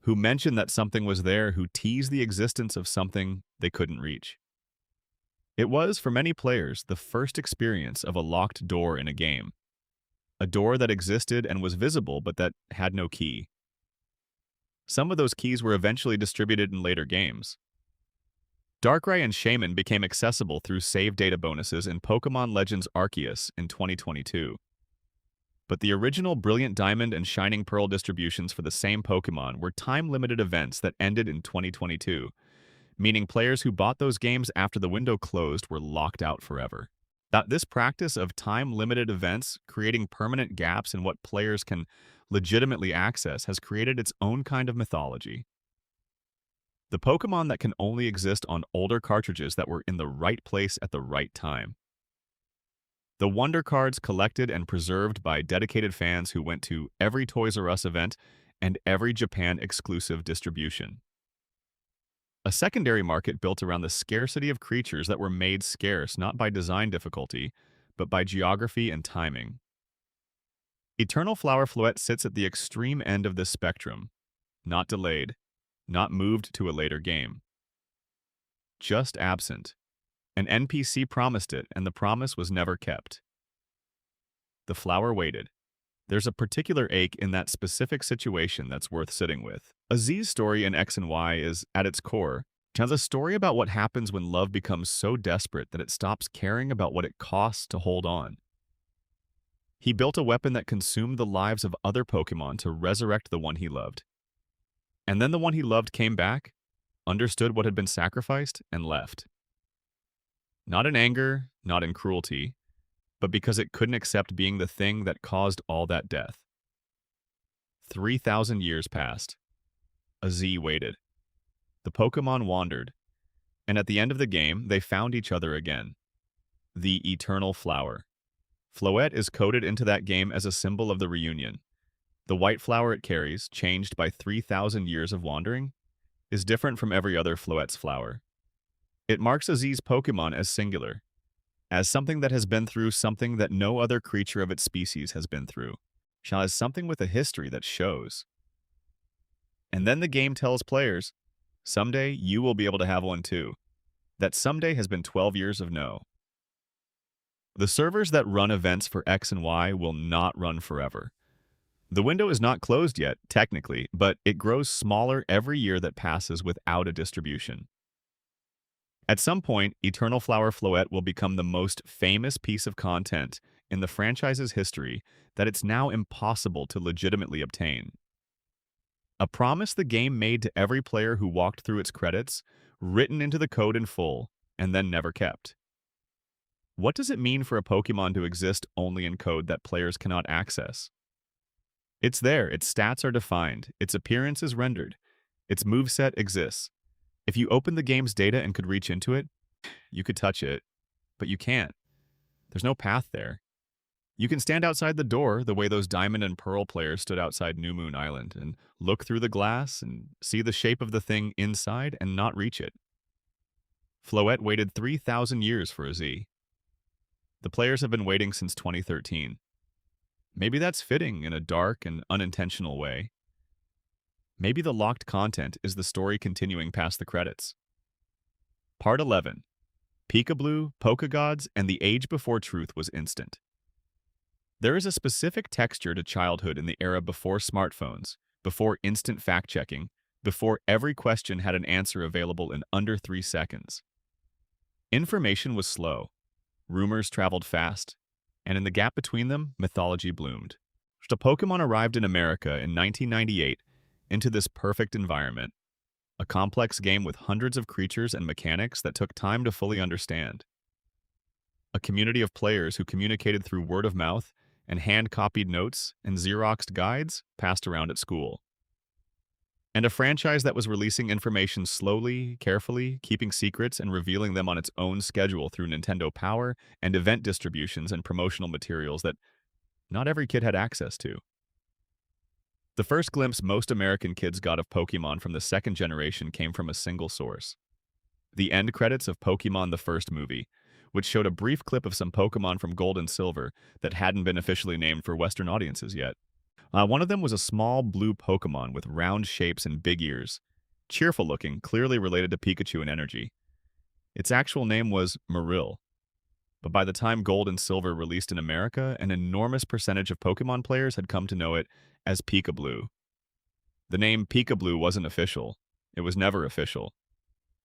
who mentioned that something was there, who teased the existence of something they couldn't reach. It was, for many players, the first experience of a locked door in a game. A door that existed and was visible but that had no key. Some of those keys were eventually distributed in later games. Darkrai and Shaman became accessible through save data bonuses in Pokemon Legends Arceus in 2022. But the original Brilliant Diamond and Shining Pearl distributions for the same Pokemon were time-limited events that ended in 2022, meaning players who bought those games after the window closed were locked out forever. This practice of time-limited events, creating permanent gaps in what players can legitimately access, has created its own kind of mythology. The Pokemon that can only exist on older cartridges that were in the right place at the right time. The Wonder Cards collected and preserved by dedicated fans who went to every Toys R Us event and every Japan-exclusive distribution. A secondary market built around the scarcity of creatures that were made scarce not by design difficulty, but by geography and timing. Eternal Flower Floette sits at the extreme end of this spectrum, not delayed, not moved to a later game. Just absent. An NPC promised it, and the promise was never kept. The flower waited. There's a particular ache in that specific situation that's worth sitting with. Aziz's story in X and Y is, at its core, tells a story about what happens when love becomes so desperate that it stops caring about what it costs to hold on. He built a weapon that consumed the lives of other Pokémon to resurrect the one he loved. And then the one he loved came back, understood what had been sacrificed, and left. Not in anger, not in cruelty, but because it couldn't accept being the thing that caused all that death. 3,000 years passed. Aziz waited. The Pokémon wandered, and at the end of the game, they found each other again. The Eternal Flower. Floette is coded into that game as a symbol of the reunion. The white flower it carries, changed by 3,000 years of wandering, is different from every other Floette's flower. It marks Aziz's Pokémon as singular, as something that has been through something that no other creature of its species has been through, as something with a history that shows. And then the game tells players, someday you will be able to have one too. That someday has been 12 years of no. The servers that run events for X and Y will not run forever. The window is not closed yet, technically, but it grows smaller every year that passes without a distribution. At some point, Eternal Flower Floette will become the most famous piece of content in the franchise's history that it's now impossible to legitimately obtain. A promise the game made to every player who walked through its credits, written into the code in full, and then never kept. What does it mean for a Pokémon to exist only in code that players cannot access? It's there, its stats are defined, its appearance is rendered, its moveset exists. If you opened the game's data and could reach into it, you could touch it, but you can't. There's no path there. You can stand outside the door the way those Diamond and Pearl players stood outside New Moon Island and look through the glass and see the shape of the thing inside and not reach it. Floette waited 3,000 years for a Z. The players have been waiting since 2013. Maybe that's fitting in a dark and unintentional way. Maybe the locked content is the story continuing past the credits. Part 11. Peekaboo, Pokegods, and the Age Before Truth was instant. There is a specific texture to childhood in the era before smartphones, before instant fact-checking, before every question had an answer available in under 3 seconds. Information was slow. Rumors traveled fast, and in the gap between them, mythology bloomed. The Pokémon arrived in America in 1998 into this perfect environment, a complex game with hundreds of creatures and mechanics that took time to fully understand. A community of players who communicated through word of mouth and hand-copied notes and Xeroxed guides passed around at school. And a franchise that was releasing information slowly, carefully, keeping secrets and revealing them on its own schedule through Nintendo Power and event distributions and promotional materials that not every kid had access to. The first glimpse most American kids got of Pokémon from the second generation came from a single source. The end credits of Pokémon the First Movie, which showed a brief clip of some Pokémon from Gold and Silver that hadn't been officially named for Western audiences yet. One of them was a small blue Pokémon with round shapes and big ears, cheerful looking, clearly related to Pikachu in energy. Its actual name was Marill, but by the time Gold and Silver released in America, an enormous percentage of Pokémon players had come to know it as Peekaboo. The name Peekaboo wasn't official. It was never official.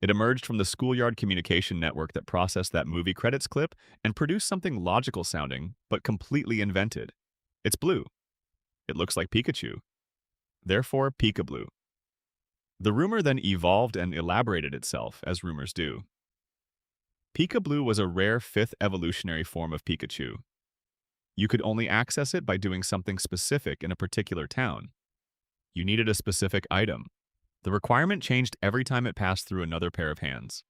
It emerged from the schoolyard communication network that processed that movie credits clip and produced something logical sounding, but completely invented. It's blue. It looks like Pikachu. Therefore, Peekaboo. The rumor then evolved and elaborated itself, as rumors do. Peekaboo was a rare 5th evolutionary form of Pikachu. You could only access it by doing something specific in a particular town. You needed a specific item. The requirement changed every time it passed through another pair of hands.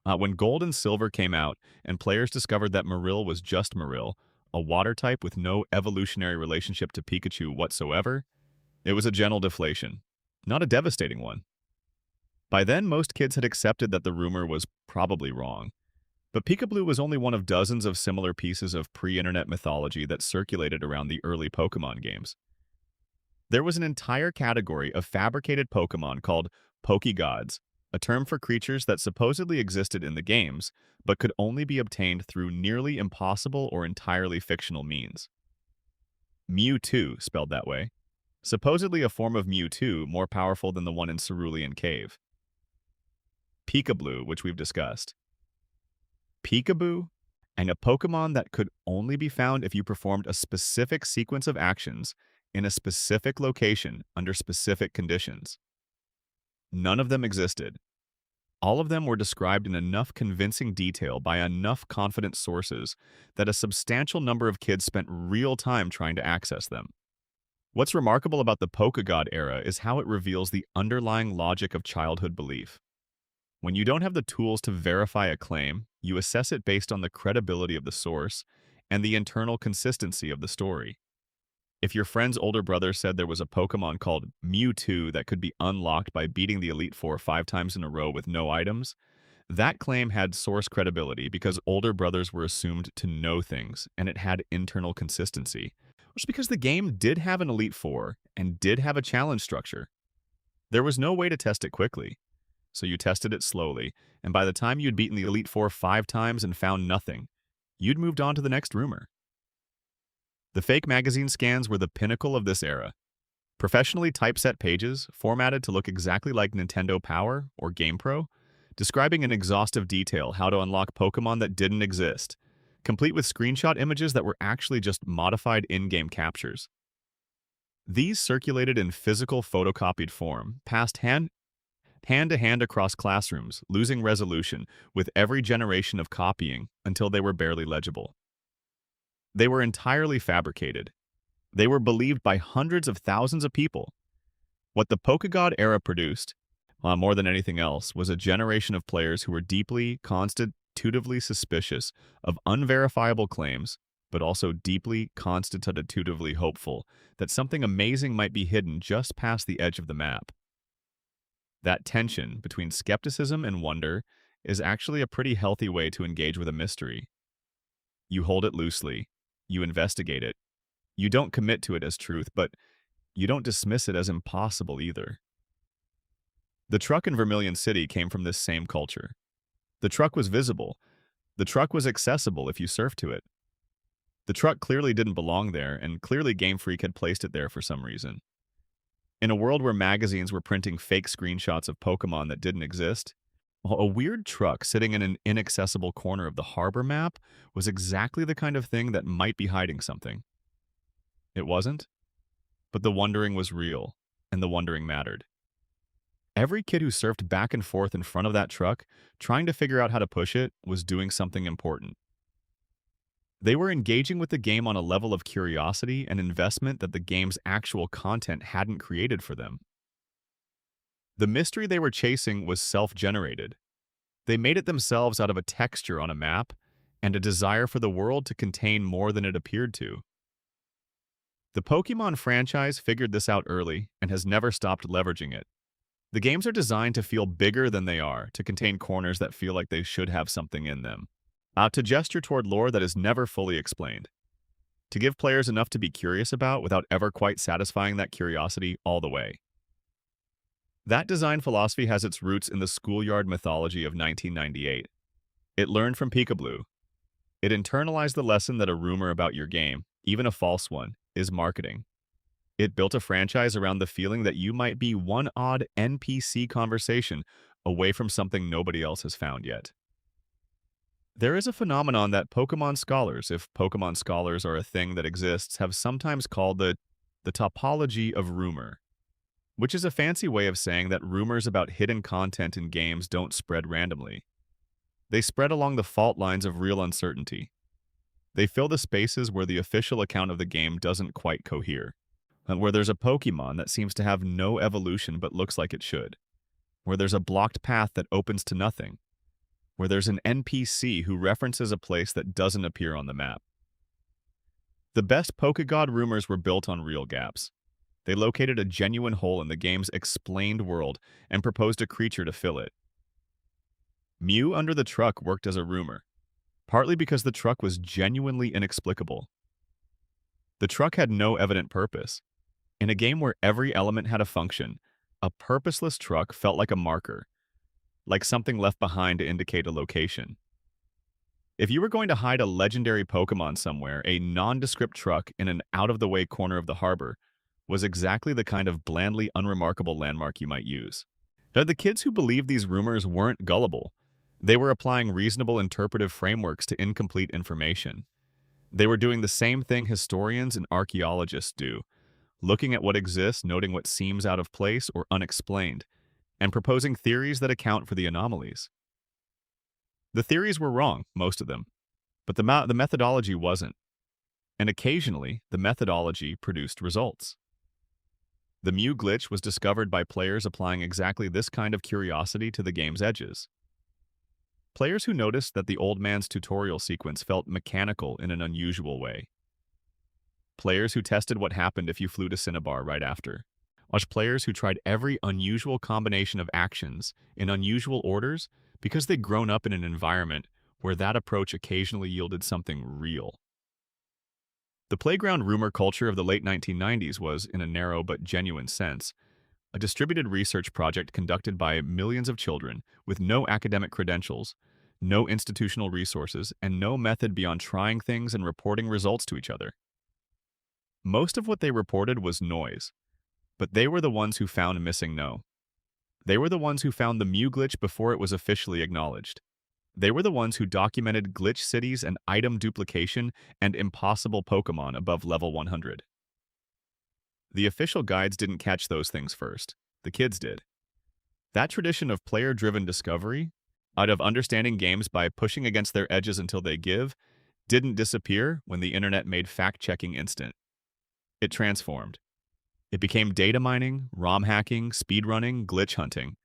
When Gold and Silver came out and players discovered that Marill was just Marill, a water type with no evolutionary relationship to Pikachu whatsoever, It was a gentle deflation, not a devastating one. By then, most kids had accepted that the rumor was probably wrong. But Peekaboo was only one of dozens of similar pieces of pre-internet mythology that circulated around the early Pokemon games. There was an entire category of fabricated Pokemon called Pokegods, a term for creatures that supposedly existed in the games, but could only be obtained through nearly impossible or entirely fictional means. Mewtwo, spelled that way, supposedly a form of Mewtwo more powerful than the one in Cerulean Cave. Peekaboo, which we've discussed. Peekaboo, and a Pokemon that could only be found if you performed a specific sequence of actions in a specific location under specific conditions. None of them existed. All of them were described in enough convincing detail by enough confident sources that a substantial number of kids spent real time trying to access them. What's remarkable about the Pokegod era is how it reveals the underlying logic of childhood belief. When you don't have the tools to verify a claim, you assess it based on the credibility of the source and the internal consistency of the story. If your friend's older brother said there was a Pokemon called Mewtwo that could be unlocked by beating the Elite Four 5 times in a row with no items, that claim had source credibility because older brothers were assumed to know things, and it had internal consistency. Just because the game did have an Elite Four and did have a challenge structure. There was no way to test it quickly. So you tested it slowly, and by the time you'd beaten the Elite Four 5 times and found nothing, you'd moved on to the next rumor. The fake magazine scans were the pinnacle of this era. Professionally typeset pages, formatted to look exactly like Nintendo Power or GamePro, describing in exhaustive detail how to unlock Pokemon that didn't exist, complete with screenshot images that were actually just modified in-game captures. These circulated in physical photocopied form, passed hand-to-hand across classrooms, losing resolution with every generation of copying until they were barely legible. They were entirely fabricated. They were believed by hundreds of thousands of people. What the Pokegod era produced, more than anything else, was a generation of players who were deeply, constitutively suspicious of unverifiable claims, but also deeply, constitutively hopeful that something amazing might be hidden just past the edge of the map. That tension between skepticism and wonder is actually a pretty healthy way to engage with a mystery. You hold it loosely. You investigate it. You don't commit to it as truth, but you don't dismiss it as impossible either. The truck in Vermilion City came from this same culture. The truck was visible. The truck was accessible if you surfed to it. The truck clearly didn't belong there, and clearly Game Freak had placed it there for some reason. In a world where magazines were printing fake screenshots of Pokemon that didn't exist, a weird truck sitting in an inaccessible corner of the harbor map was exactly the kind of thing that might be hiding something. It wasn't, but the wondering was real, and the wondering mattered. Every kid who surfed back and forth in front of that truck, trying to figure out how to push it, was doing something important. They were engaging with the game on a level of curiosity and investment that the game's actual content hadn't created for them. The mystery they were chasing was self-generated. They made it themselves out of a texture on a map and a desire for the world to contain more than it appeared to. The Pokémon franchise figured this out early and has never stopped leveraging it. The games are designed to feel bigger than they are, to contain corners that feel like they should have something in them. To gesture toward lore that is never fully explained. To give players enough to be curious about without ever quite satisfying that curiosity all the way. That design philosophy has its roots in the schoolyard mythology of 1998. It learned from Peekaboo. It internalized the lesson that a rumor about your game, even a false one, is marketing. It built a franchise around the feeling that you might be one odd NPC conversation away from something nobody else has found yet. There is a phenomenon that Pokemon scholars, if Pokemon scholars are a thing that exists, have sometimes called the topology of rumor, which is a fancy way of saying that rumors about hidden content in games don't spread randomly. They spread along the fault lines of real uncertainty. They fill the spaces where the official account of the game doesn't quite cohere, and where there's a Pokemon that seems to have no evolution but looks like it should, where there's a blocked path that opens to nothing, where there's an NPC who references a place that doesn't appear on the map. The best Pokegod rumors were built on real gaps. They located a genuine hole in the game's explained world and proposed a creature to fill it. Mew under the truck worked as a rumor, partly because the truck was genuinely inexplicable. The truck had no evident purpose. In a game where every element had a function, a purposeless truck felt like a marker, like something left behind to indicate a location. If you were going to hide a legendary Pokémon somewhere, a nondescript truck in an out-of-the-way corner of the harbor was exactly the kind of blandly unremarkable landmark you might use. Now, the kids who believed these rumors weren't gullible. They were applying reasonable interpretive frameworks to incomplete information. They were doing the same thing historians and archaeologists do, looking at what exists, noting what seems out of place or unexplained, and proposing theories that account for the anomalies. The theories were wrong, most of them, but the methodology wasn't. And occasionally, the methodology produced results. The Mew glitch was discovered by players applying exactly this kind of curiosity to the game's edges. Players who noticed that the old man's tutorial sequence felt mechanical in an unusual way. Players who tested what happened if you flew to Cinnabar right after. Watch players who tried every unusual combination of actions in unusual orders because they'd grown up in an environment where that approach occasionally yielded something real. The playground rumor culture of the late 1990s was, in a narrow but genuine sense, a distributed research project conducted by millions of children with no academic credentials, no institutional resources, and no method beyond trying things and reporting results to each other. Most of what they reported was noise, but they were the ones who found Missing No. They were the ones who found the Mew glitch before it was officially acknowledged. They were the ones who documented glitch cities and item duplication and impossible Pokémon above level 100. The official guides didn't catch those things first. The kids did. That tradition of player-driven discovery, out of understanding games by pushing against their edges until they give, didn't disappear when the internet made fact-checking instant. It transformed. It became data mining, ROM hacking, speedrunning, glitch hunting.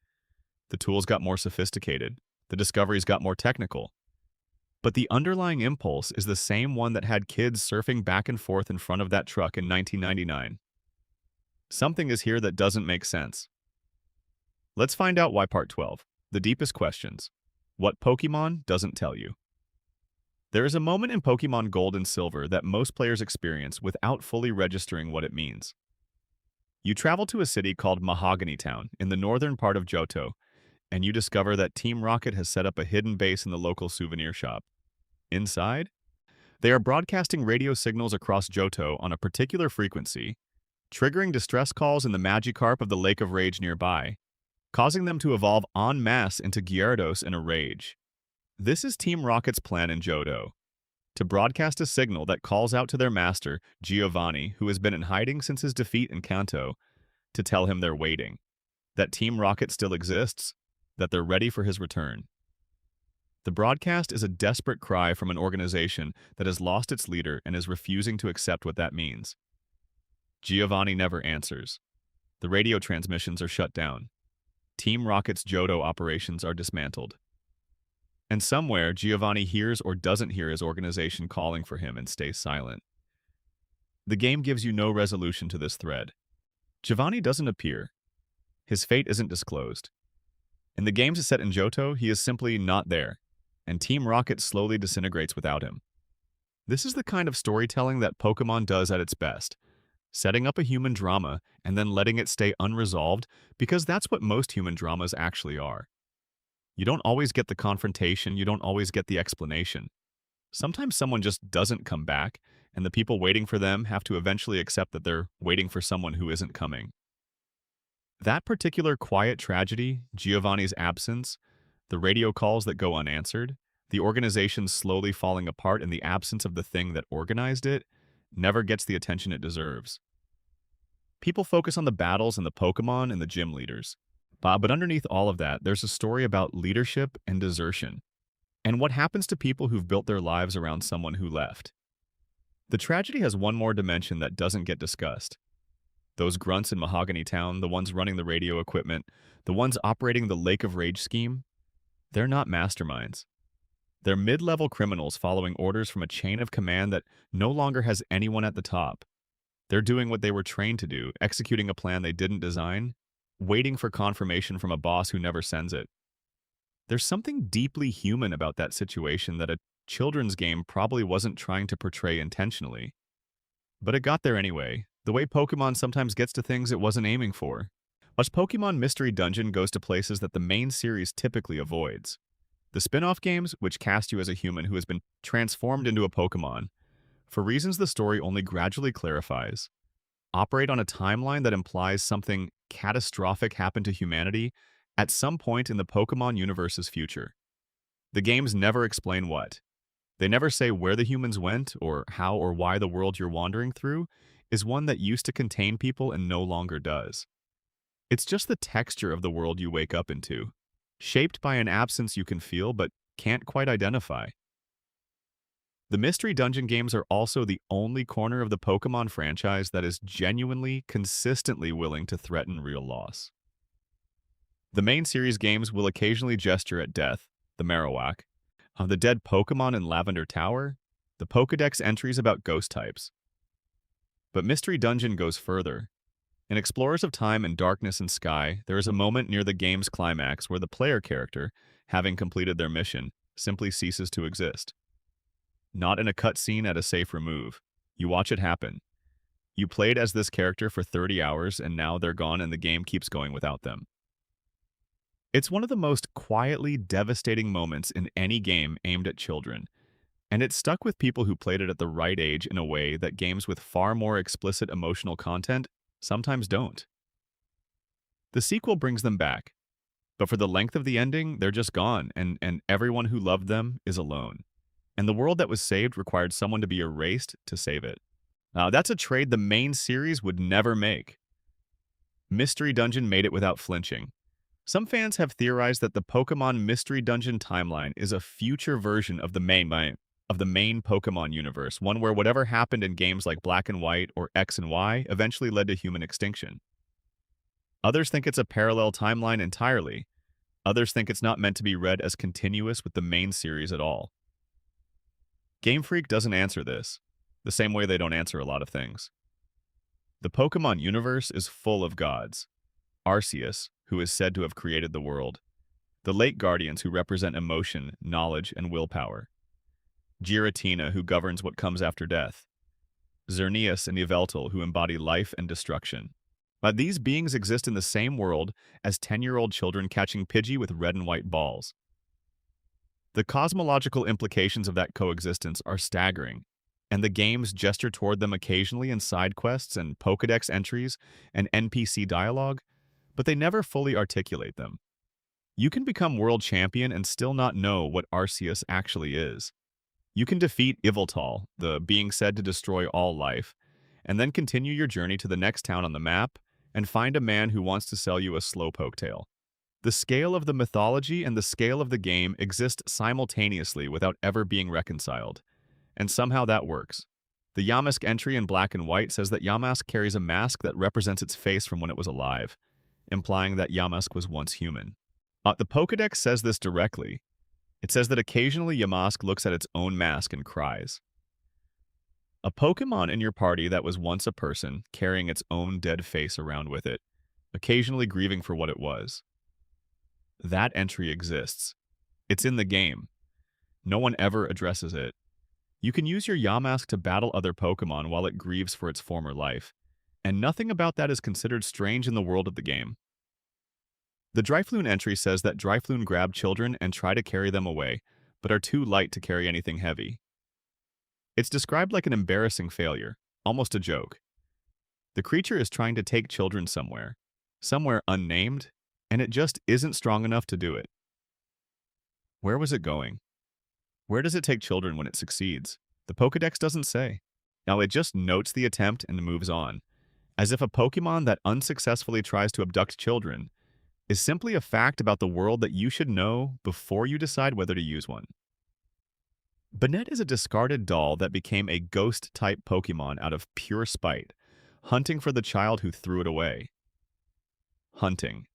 The tools got more sophisticated. The discoveries got more technical. But the underlying impulse is the same one that had kids surfing back and forth in front of that truck in 1999. Something is here that doesn't make sense. Let's find out why. Part 12. The deepest questions. What Pokémon doesn't tell you. There is a moment in Pokémon Gold and Silver that most players experience without fully registering what it means. You travel to a city called Mahogany Town in the northern part of Johto, and you discover that Team Rocket has set up a hidden base in the local souvenir shop. Inside, they are broadcasting radio signals across Johto on a particular frequency, triggering distress calls in the Magikarp of the Lake of Rage nearby, causing them to evolve en masse into Gyarados in a rage. This is Team Rocket's plan in Johto, to broadcast a signal that calls out to their master, Giovanni, who has been in hiding since his defeat in Kanto, to tell him they're waiting, that Team Rocket still exists, that they're ready for his return. The broadcast is a desperate cry from an organization that has lost its leader and is refusing to accept what that means. Giovanni never answers. The radio transmissions are shut down. Team Rocket's Johto operations are dismantled. And somewhere, Giovanni hears or doesn't hear his organization calling for him and stays silent. The game gives you no resolution to this thread. Giovanni doesn't appear. His fate isn't disclosed. In the games set in Johto, he is simply not there, and Team Rocket slowly disintegrates without him. This is the kind of storytelling that Pokémon does at its best, setting up a human drama and then letting it stay unresolved because that's what most human dramas actually are. You don't always get the confrontation, you don't always get the explanation. Sometimes someone just doesn't come back, and the people waiting for them have to eventually accept that they're waiting for someone who isn't coming. That particular quiet tragedy, Giovanni's absence, the radio calls that go unanswered, the organization slowly falling apart in the absence of the thing that organized it, never gets the attention it deserves. People focus on the battles and the Pokémon and the gym leaders. But underneath all of that, there's a story about leadership and desertion, and what happens to people who've built their lives around someone who left. The tragedy has one more dimension that doesn't get discussed. Those grunts in Mahogany Town, the ones running the radio equipment, the ones operating the Lake of Rage scheme, they're not masterminds. They're mid-level criminals following orders from a chain of command that no longer has anyone at the top. They're doing what they were trained to do, executing a plan they didn't design, waiting for confirmation from a boss who never sends it. There's something deeply human about that situation that a children's game probably wasn't trying to portray intentionally. But it got there anyway, the way Pokemon sometimes gets to things it wasn't aiming for. Plus, Pokemon Mystery Dungeon goes to places that the main series typically avoids. The spin-off games, which cast you as a human who has been transformed into a Pokemon, for reasons the story only gradually clarifies, operate on a timeline that implies something catastrophic happened to humanity at some point in the Pokemon universe's future. The games never explain what. They never say where the humans went or how or why the world you're wandering through is one that used to contain people and no longer does. It's just the texture of the world you wake up into, shaped by an absence you can feel but can't quite identify. The Mystery Dungeon games are also the only corner of the Pokemon franchise that is genuinely, consistently willing to threaten real loss. The main series games will occasionally gesture at death, the Marowak, the dead Pokemon in Lavender Tower, the Pokédex entries about ghost types. But Mystery Dungeon goes further. In Explorers of Time and Darkness and Sky, there is a moment near the game's climax where the player character, having completed their mission, simply ceases to exist. Not in a cutscene at a safe remove. You watch it happen. You played as this character for 30 hours and now they're gone and the game keeps going without them. It's one of the most quietly devastating moments in any game aimed at children, and it stuck with people who played it at the right age in a way that games with far more explicit emotional content sometimes don't. The sequel brings them back, but for the length of the ending, they're just gone, and everyone who loved them is alone. And the world that was saved required someone to be erased to save it. That's a trade the main series would never make. Mystery Dungeon made it without flinching. Some fans have theorized that the Pokemon Mystery Dungeon timeline is a future version of the main Pokemon universe, one where whatever happened in games like Black and White or X and Y eventually led to human extinction. Others think it's a parallel timeline entirely. Others think it's not meant to be read as continuous with the main series at all. Game Freak doesn't answer this, the same way they don't answer a lot of things. The Pokemon universe is full of gods. Arceus, who is said to have created the world. The Lake Guardians, who represent emotion, knowledge, and willpower. Giratina, who governs what comes after death. Xerneas and Yveltal, who embody life and destruction. But these beings exist in the same world as 10-year-old children catching Pidgey with red and white balls. The cosmological implications of that coexistence are staggering, and the games gesture toward them occasionally in side quests and Pokédex entries and NPC dialogue, but they never fully articulate them. You can become world champion and still not know what Arceus actually is. You can defeat Yveltal, the being said to destroy all life, and then continue your journey to the next town on the map and find a man who wants to sell you a slowpoke tail. The scale of the mythology and the scale of the game exist simultaneously without ever being reconciled, and somehow that works. The Yamask entry in Black and White says that Yamask carries a mask that represents its face from when it was alive, implying that Yamask was once human. The Pokédex says this directly. It says that occasionally Yamask looks at its own mask and cries. A Pokémon in your party that was once a person, carrying its own dead face around with it, occasionally grieving for what it was. That entry exists. It's in the game. No one ever addresses it. You can use your Yamask to battle other Pokémon while it grieves for its former life, and nothing about that is considered strange in the world of the game. The Drifloon entry says that Drifloon grab children and try to carry them away, but are too light to carry anything heavy. It's described like an embarrassing failure, almost a joke. The creature is trying to take children somewhere unnamed, and it just isn't strong enough to do it. Where was it going? Where does it take children when it succeeds? The Pokédex doesn't say. Now it just notes the attempt and moves on, as if a Pokémon that unsuccessfully tries to abduct children is simply a fact about the world that you should know before you decide whether to use one. Banette is a discarded doll that became a ghost-type Pokémon out of pure spite, hunting for the child who threw it away. Hunting.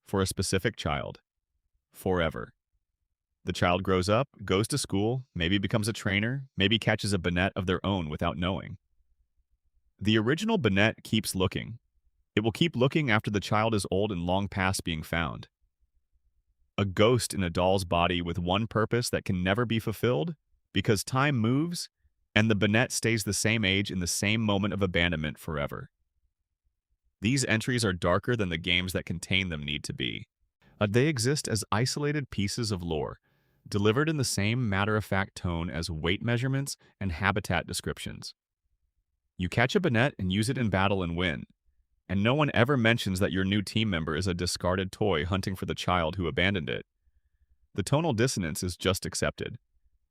For a specific child. Forever. The child grows up, goes to school, maybe becomes a trainer, maybe catches a Banette of their own without knowing. The original Banette keeps looking. It will keep looking after the child is old and long past being found. A ghost in a doll's body with one purpose that can never be fulfilled because time moves and the Banette stays the same age in the same moment of abandonment forever. These entries are darker than the games that contain them need to be. They exist as isolated pieces of lore, delivered in the same matter-of-fact tone as weight measurements and habitat descriptions. You catch a Banette and use it in battle and win, and no one ever mentions that your new team member is a discarded toy hunting for the child who abandoned it. The tonal dissonance is just accepted.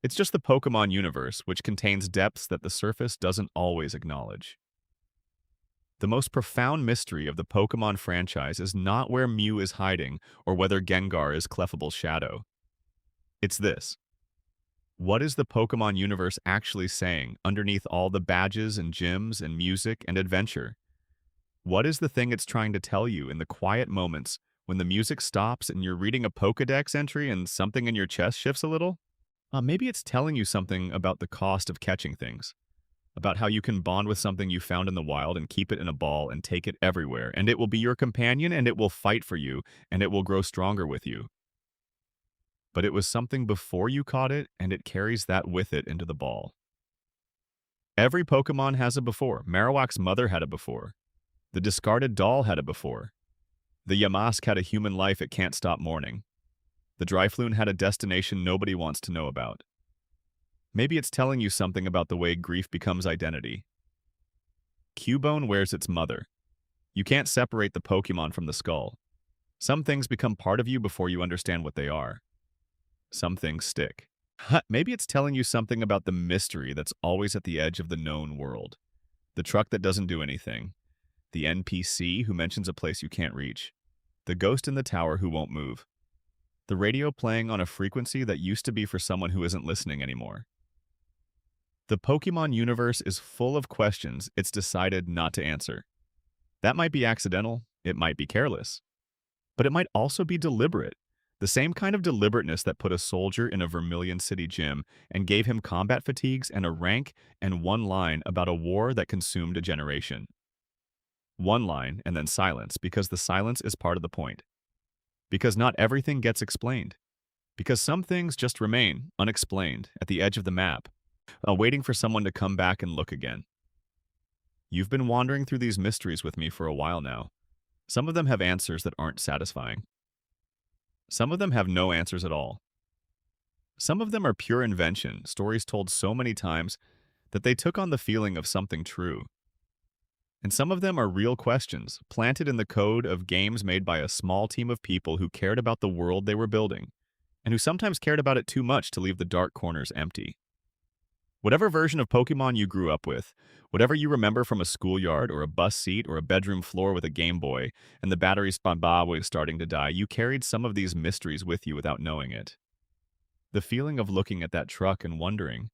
It's just the Pokemon universe, which contains depths that the surface doesn't always acknowledge. The most profound mystery of the Pokemon franchise is not where Mew is hiding or whether Gengar is Clefable's shadow. It's this. What is the Pokemon universe actually saying underneath all the badges and gyms and music and adventure? What is the thing it's trying to tell you in the quiet moments when the music stops and you're reading a Pokédex entry and something in your chest shifts a little? Maybe it's telling you something about the cost of catching things, about how you can bond with something you found in the wild and keep it in a ball and take it everywhere, and it will be your companion and it will fight for you and it will grow stronger with you. But it was something before you caught it and it carries that with it into the ball. Every Pokemon has a before. Marowak's mother had a before. The discarded doll had a before. The Yamask had a human life it can't stop mourning. The Drifloon had a destination nobody wants to know about. Maybe it's telling you something about the way grief becomes identity. Cubone wears its mother. You can't separate the Pokemon from the skull. Some things become part of you before you understand what they are. Some things stick. Maybe it's telling you something about the mystery that's always at the edge of the known world. The truck that doesn't do anything. The NPC who mentions a place you can't reach. The ghost in the tower who won't move. The radio playing on a frequency that used to be for someone who isn't listening anymore. The Pokemon universe is full of questions it's decided not to answer. That might be accidental, it might be careless. But it might also be deliberate. The same kind of deliberateness that put a soldier in a Vermilion City gym and gave him combat fatigues and a rank and one line about a war that consumed a generation. One line and then silence, because the silence is part of the point. Because not everything gets explained. Because some things just remain unexplained at the edge of the map, waiting for someone to come back and look again. You've been wandering through these mysteries with me for a while now. Some of them have answers that aren't satisfying. Some of them have no answers at all. Some of them are pure invention, stories told so many times that they took on the feeling of something true. And some of them are real questions, planted in the code of games made by a small team of people who cared about the world they were building, and who sometimes cared about it too much to leave the dark corners empty. Whatever version of Pokemon you grew up with, whatever you remember from a schoolyard or a bus seat or a bedroom floor with a Game Boy, and the battery's was starting to die, you carried some of these mysteries with you without knowing it. The feeling of looking at that truck and wondering,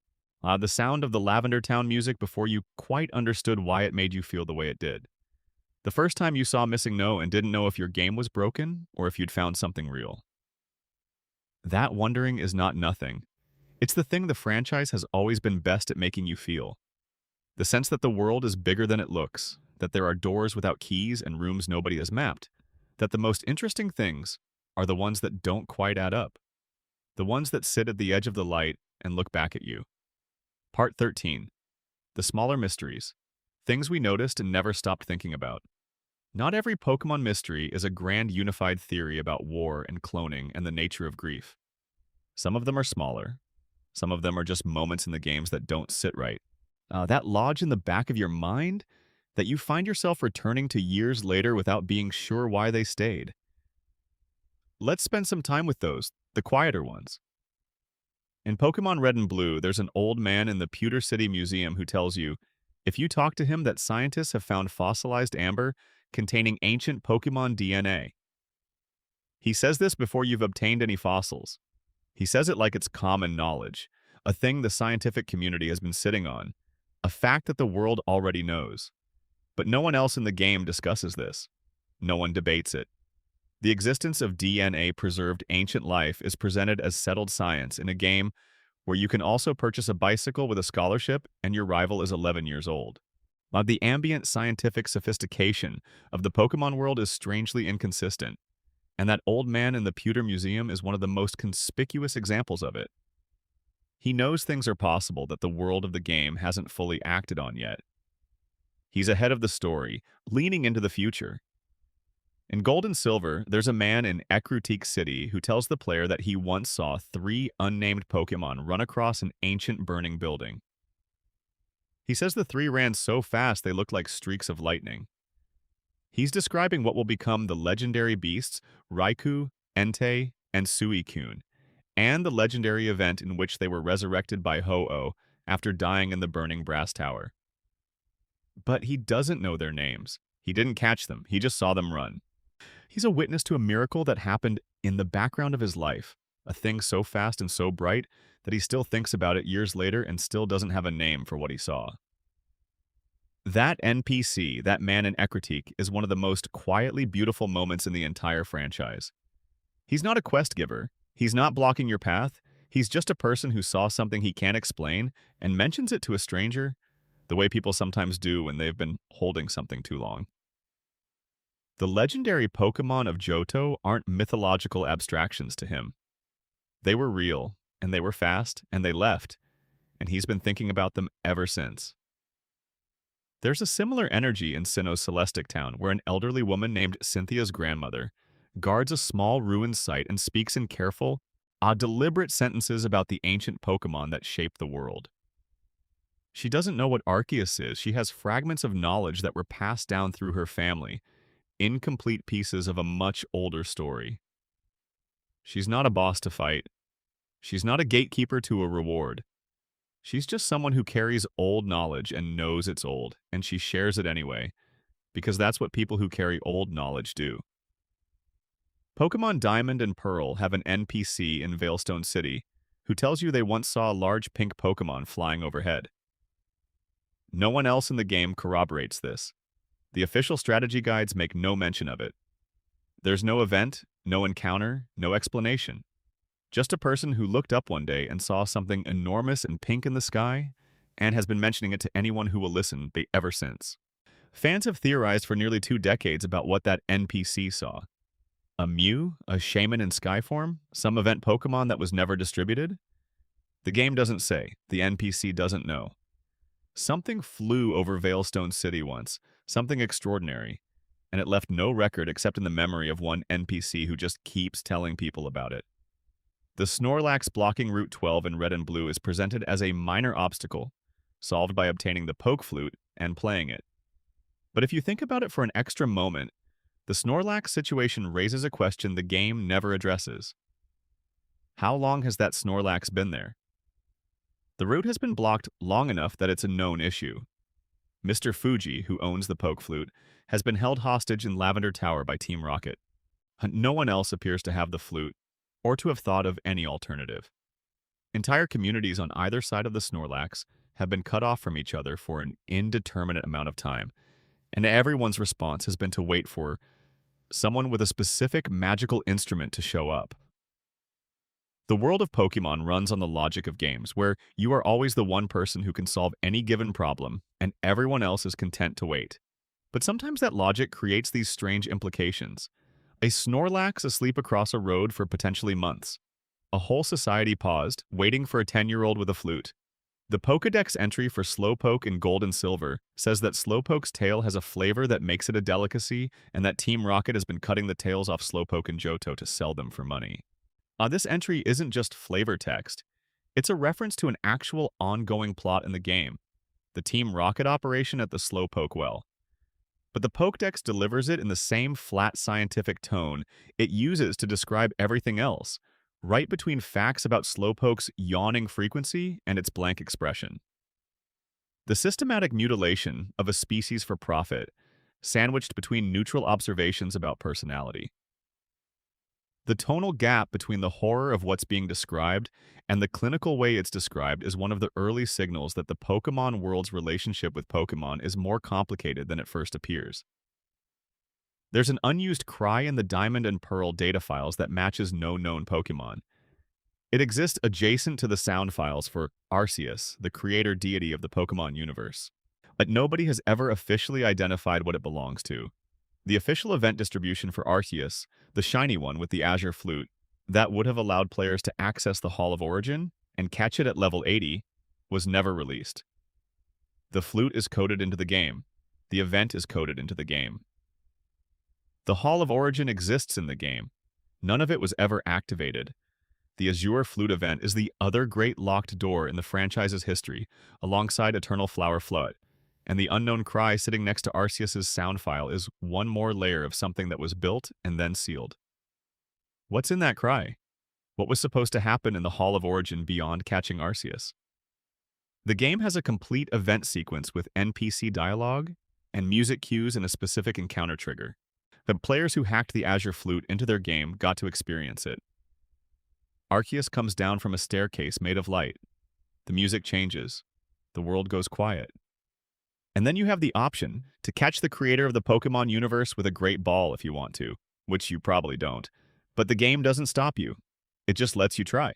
the sound of the Lavender Town music before you quite understood why it made you feel the way it did. The first time you saw Missing No and didn't know if your game was broken or if you'd found something real. That wondering is not nothing. It's the thing the franchise has always been best at making you feel. The sense that the world is bigger than it looks, that there are doors without keys and rooms nobody has mapped, that the most interesting things are the ones that don't quite add up, the ones that sit at the edge of the light and look back at you. Part 13. The Smaller Mysteries. Things we noticed and never stopped thinking about. Not every Pokemon mystery is a grand unified theory about war and cloning and the nature of grief. Some of them are smaller. Some of them are just moments in the games that don't sit right. That lodge in the back of your mind that you find yourself returning to years later without being sure why they stayed. Let's spend some time with those, the quieter ones. In Pokemon Red and Blue, there's an old man in the Pewter City Museum who tells you, if you talk to him, that scientists have found fossilized amber containing ancient Pokemon DNA. He says this before you've obtained any fossils. He says it like it's common knowledge, a thing the scientific community has been sitting on, a fact that the world already knows. But no one else in the game discusses this. No one debates it. The existence of DNA-preserved ancient life is presented as settled science in a game where you can also purchase a bicycle with a scholarship and your rival is 11 years old. The ambient scientific sophistication of the Pokemon world is strangely inconsistent, and that old man in the pewter museum is one of the most conspicuous examples of it. He knows things are possible that the world of the game hasn't fully acted on yet. He's ahead of the story, leaning into the future. In Gold and Silver, there's a man in Ecruteak City who tells the player that he once saw three unnamed Pokemon run across an ancient burning building. He says the three ran so fast they looked like streaks of lightning. He's describing what will become the legendary beasts Raikou, Entei, and Suicune, and the legendary event in which they were resurrected by Ho-Oh after dying in the burning brass tower. But he doesn't know their names. He didn't catch them, he just saw them run. He's a witness to a miracle that happened in the background of his life, a thing so fast and so bright that he still thinks about it years later and still doesn't have a name for what he saw. That NPC, that man in Ecruteak, is one of the most quietly beautiful moments in the entire franchise. He's not a quest giver. He's not blocking your path. He's just a person who saw something he can't explain and mentions it to a stranger, the way people sometimes do when they've been holding something too long. The legendary Pokemon of Johto aren't mythological abstractions to him. They were real, and they were fast, and they left, and he's been thinking about them ever since. There's a similar energy in Sinnoh's Celestic Town, where an elderly woman named Cynthia's grandmother guards a small ruined site and speaks in careful, deliberate sentences about the ancient Pokemon that shaped the world. She doesn't know what Arceus is. She has fragments of knowledge that were passed down through her family, incomplete pieces of a much older story. She's not a boss to fight. She's not a gatekeeper to a reward. She's just someone who carries old knowledge and knows it's old, and she shares it anyway, because that's what people who carry old knowledge do. Pokemon Diamond and Pearl have an NPC in Veilstone City who tells you they once saw a large pink Pokemon flying overhead. No one else in the game corroborates this. The official strategy guides make no mention of it. There's no event, no encounter, no explanation. Just a person who looked up one day and saw something enormous and pink in the sky and has been mentioning it to anyone who will listen ever since. Fans have theorized for nearly 2 decades about what that NPC saw. A Mew? A Shaman in sky form? Some event Pokemon that was never distributed? The game doesn't say. The NPC doesn't know. Something flew over Veilstone City once, something extraordinary, and it left no record except in the memory of one NPC who just keeps telling people about it. The Snorlax blocking Route 12 in Red and Blue is presented as a minor obstacle, solved by obtaining the Poke Flute and playing it. But if you think about it for an extra moment, the Snorlax situation raises a question the game never addresses. How long has that Snorlax been there? The route has been blocked long enough that it's a known issue. Mr. Fuji, who owns the Poke Flute, has been held hostage in Lavender Tower by Team Rocket. No one else appears to have the flute, or to have thought of any alternative. Entire communities on either side of the Snorlax have been cut off from each other for an indeterminate amount of time, and everyone's response has been to wait for someone with a specific magical instrument to show up. The world of Pokemon runs on the logic of games, where you are always the one person who can solve any given problem, and everyone else is content to wait. But sometimes that logic creates these strange implications. A Snorlax asleep across a road for potentially months. A whole society paused, waiting for a 10-year-old with a flute. The Pokédex entry for Slowpoke in Gold and Silver says that Slowpoke's tail has a flavor that makes it a delicacy, and that Team Rocket has been cutting the tails off Slowpoke and Johto to sell them for money. This entry isn't just flavor text. It's a reference to an actual ongoing plot in the game, the Team Rocket operation at the Slowpoke well. But the Pokédex delivers it in the same flat scientific tone it uses to describe everything else, right between facts about Slowpoke's yawning frequency and its blank expression. The systematic mutilation of a species for profit, sandwiched between neutral observations about personality. The tonal gap between the horror of what's being described and the clinical way it's described is one of the early signals that the Pokemon world's relationship with Pokemon is more complicated than it first appears. There's an unused cry in the Diamond and Pearl data files that matches no known Pokemon. It exists adjacent to the sound files for Arceus, the creator deity of the Pokemon universe. but nobody has ever officially identified what it belongs to. The official event distribution for Arceus, the shiny one with the azure flute, that would have allowed players to access the Hall of Origin and catch it at level 80, was never released. The flute is coded into the game. The event is coded into the game. The Hall of Origin exists in the game. None of it was ever activated. The Azure Flute event is the other great locked door in the franchise's history, alongside Eternal Flower Flood, and the Unknown Cry sitting next to Arceus's sound file is one more layer of something that was built and then sealed. What's in that cry? What was supposed to happen in the Hall of Origin beyond catching Arceus? The game has a complete event sequence with NPC dialogue and music cues and a specific encounter trigger. The players who hacked the Azure Flute into their game got to experience it. Arceus comes down from a staircase made of light. The music changes. The world goes quiet. And then you have the option to catch the creator of the Pokemon universe with a great ball if you want to, which you probably don't. But the game doesn't stop you. It just lets you try.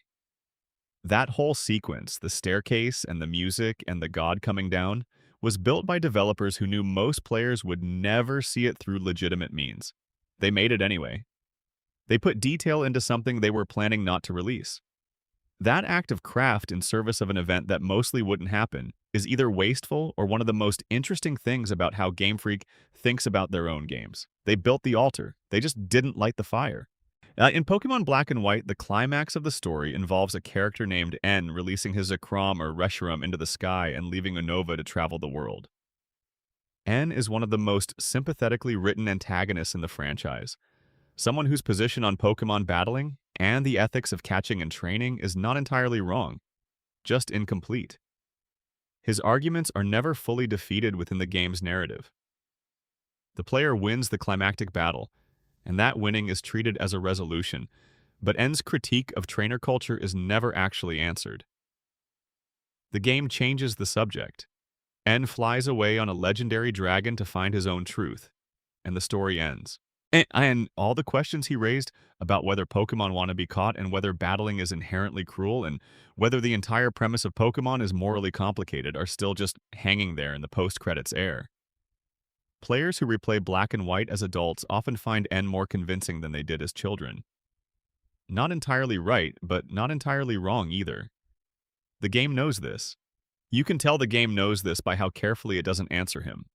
That whole sequence, the staircase and the music and the god coming down, was built by developers who knew most players would never see it through legitimate means. They made it anyway. They put detail into something they were planning not to release. That act of craft in service of an event that mostly wouldn't happen is either wasteful or one of the most interesting things about how Game Freak thinks about their own games. They built the altar. They just didn't light the fire. In Pokemon Black and White, the climax of the story involves a character named N releasing his Zekrom or Reshiram into the sky and leaving Unova to travel the world. N is one of the most sympathetically written antagonists in the franchise. Someone whose position on Pokemon battling and the ethics of catching and training is not entirely wrong, just incomplete. His arguments are never fully defeated within the game's narrative. The player wins the climactic battle, and that winning is treated as a resolution, but N's critique of trainer culture is never actually answered. The game changes the subject. N flies away on a legendary dragon to find his own truth, and the story ends. And all the questions he raised about whether Pokemon want to be caught and whether battling is inherently cruel and whether the entire premise of Pokemon is morally complicated are still just hanging there in the post-credits air. Players who replay Black and White as adults often find N more convincing than they did as children. Not entirely right, but not entirely wrong either. The game knows this. You can tell the game knows this by how carefully it doesn't answer him.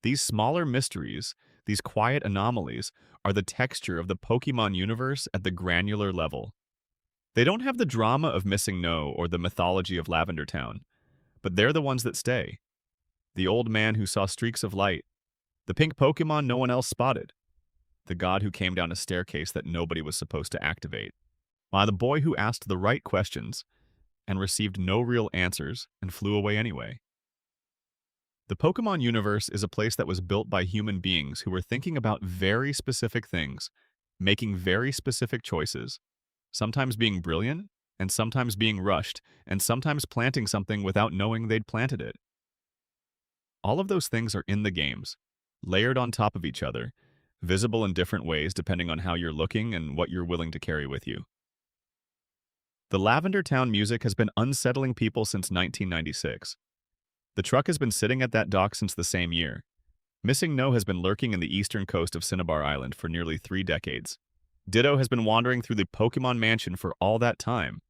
These smaller mysteries, these quiet anomalies, are the texture of the Pokemon universe at the granular level. They don't have the drama of Missing No or the mythology of Lavender Town, but they're the ones that stay. The old man who saw streaks of light, the pink Pokemon no one else spotted, the god who came down a staircase that nobody was supposed to activate, while the boy who asked the right questions and received no real answers and flew away anyway. The Pokemon universe is a place that was built by human beings who were thinking about very specific things, making very specific choices, sometimes being brilliant, and sometimes being rushed, and sometimes planting something without knowing they'd planted it. All of those things are in the games, layered on top of each other, visible in different ways depending on how you're looking and what you're willing to carry with you. The Lavender Town music has been unsettling people since 1996. The truck has been sitting at that dock since the same year. Missing No has been lurking in the eastern coast of Cinnabar Island for nearly 3 decades. Ditto has been wandering through the Pokemon Mansion for all that time.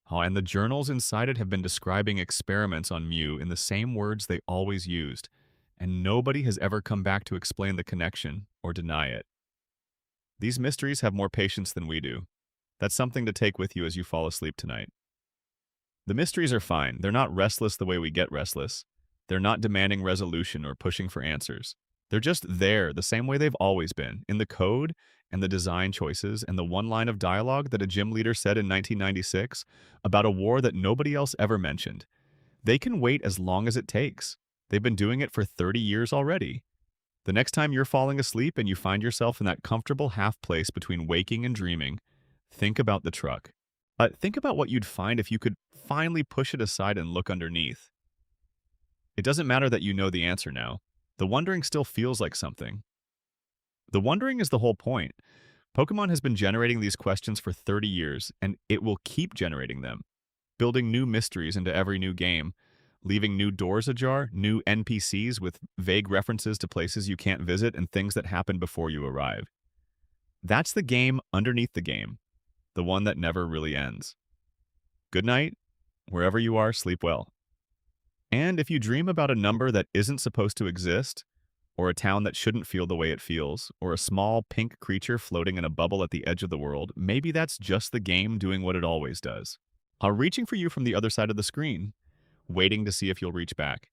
And the journals inside it have been describing experiments on Mew in the same words they always used, and nobody has ever come back to explain the connection or deny it. These mysteries have more patience than we do. That's something to take with you as you fall asleep tonight. The mysteries are fine. They're not restless the way we get restless. They're not demanding resolution or pushing for answers. They're just there the same way they've always been, in the code and the design choices and the one line of dialogue that a gym leader said in 1996 about a war that nobody else ever mentioned. They can wait as long as it takes. They've been doing it for 30 years already. The next time you're falling asleep and you find yourself in that comfortable half place between waking and dreaming, think about the truck. Think about what you'd find if you could finally push it aside and look underneath. It doesn't matter that you know the answer now. The wondering still feels like something. The wondering is the whole point. Pokemon has been generating these questions for 30 years, and it will keep generating them, building new mysteries into every new game, leaving new doors ajar, new NPCs with vague references to places you can't visit and things that happen before you arrive. That's the game underneath the game, the one that never really ends. Good night. Wherever you are, sleep well. And if you dream about a number that isn't supposed to exist, or a town that shouldn't feel the way it feels, or a small pink creature floating in a bubble at the edge of the world, maybe that's just the game doing what it always does. Reaching for you from the other side of the screen, waiting to see if you'll reach back.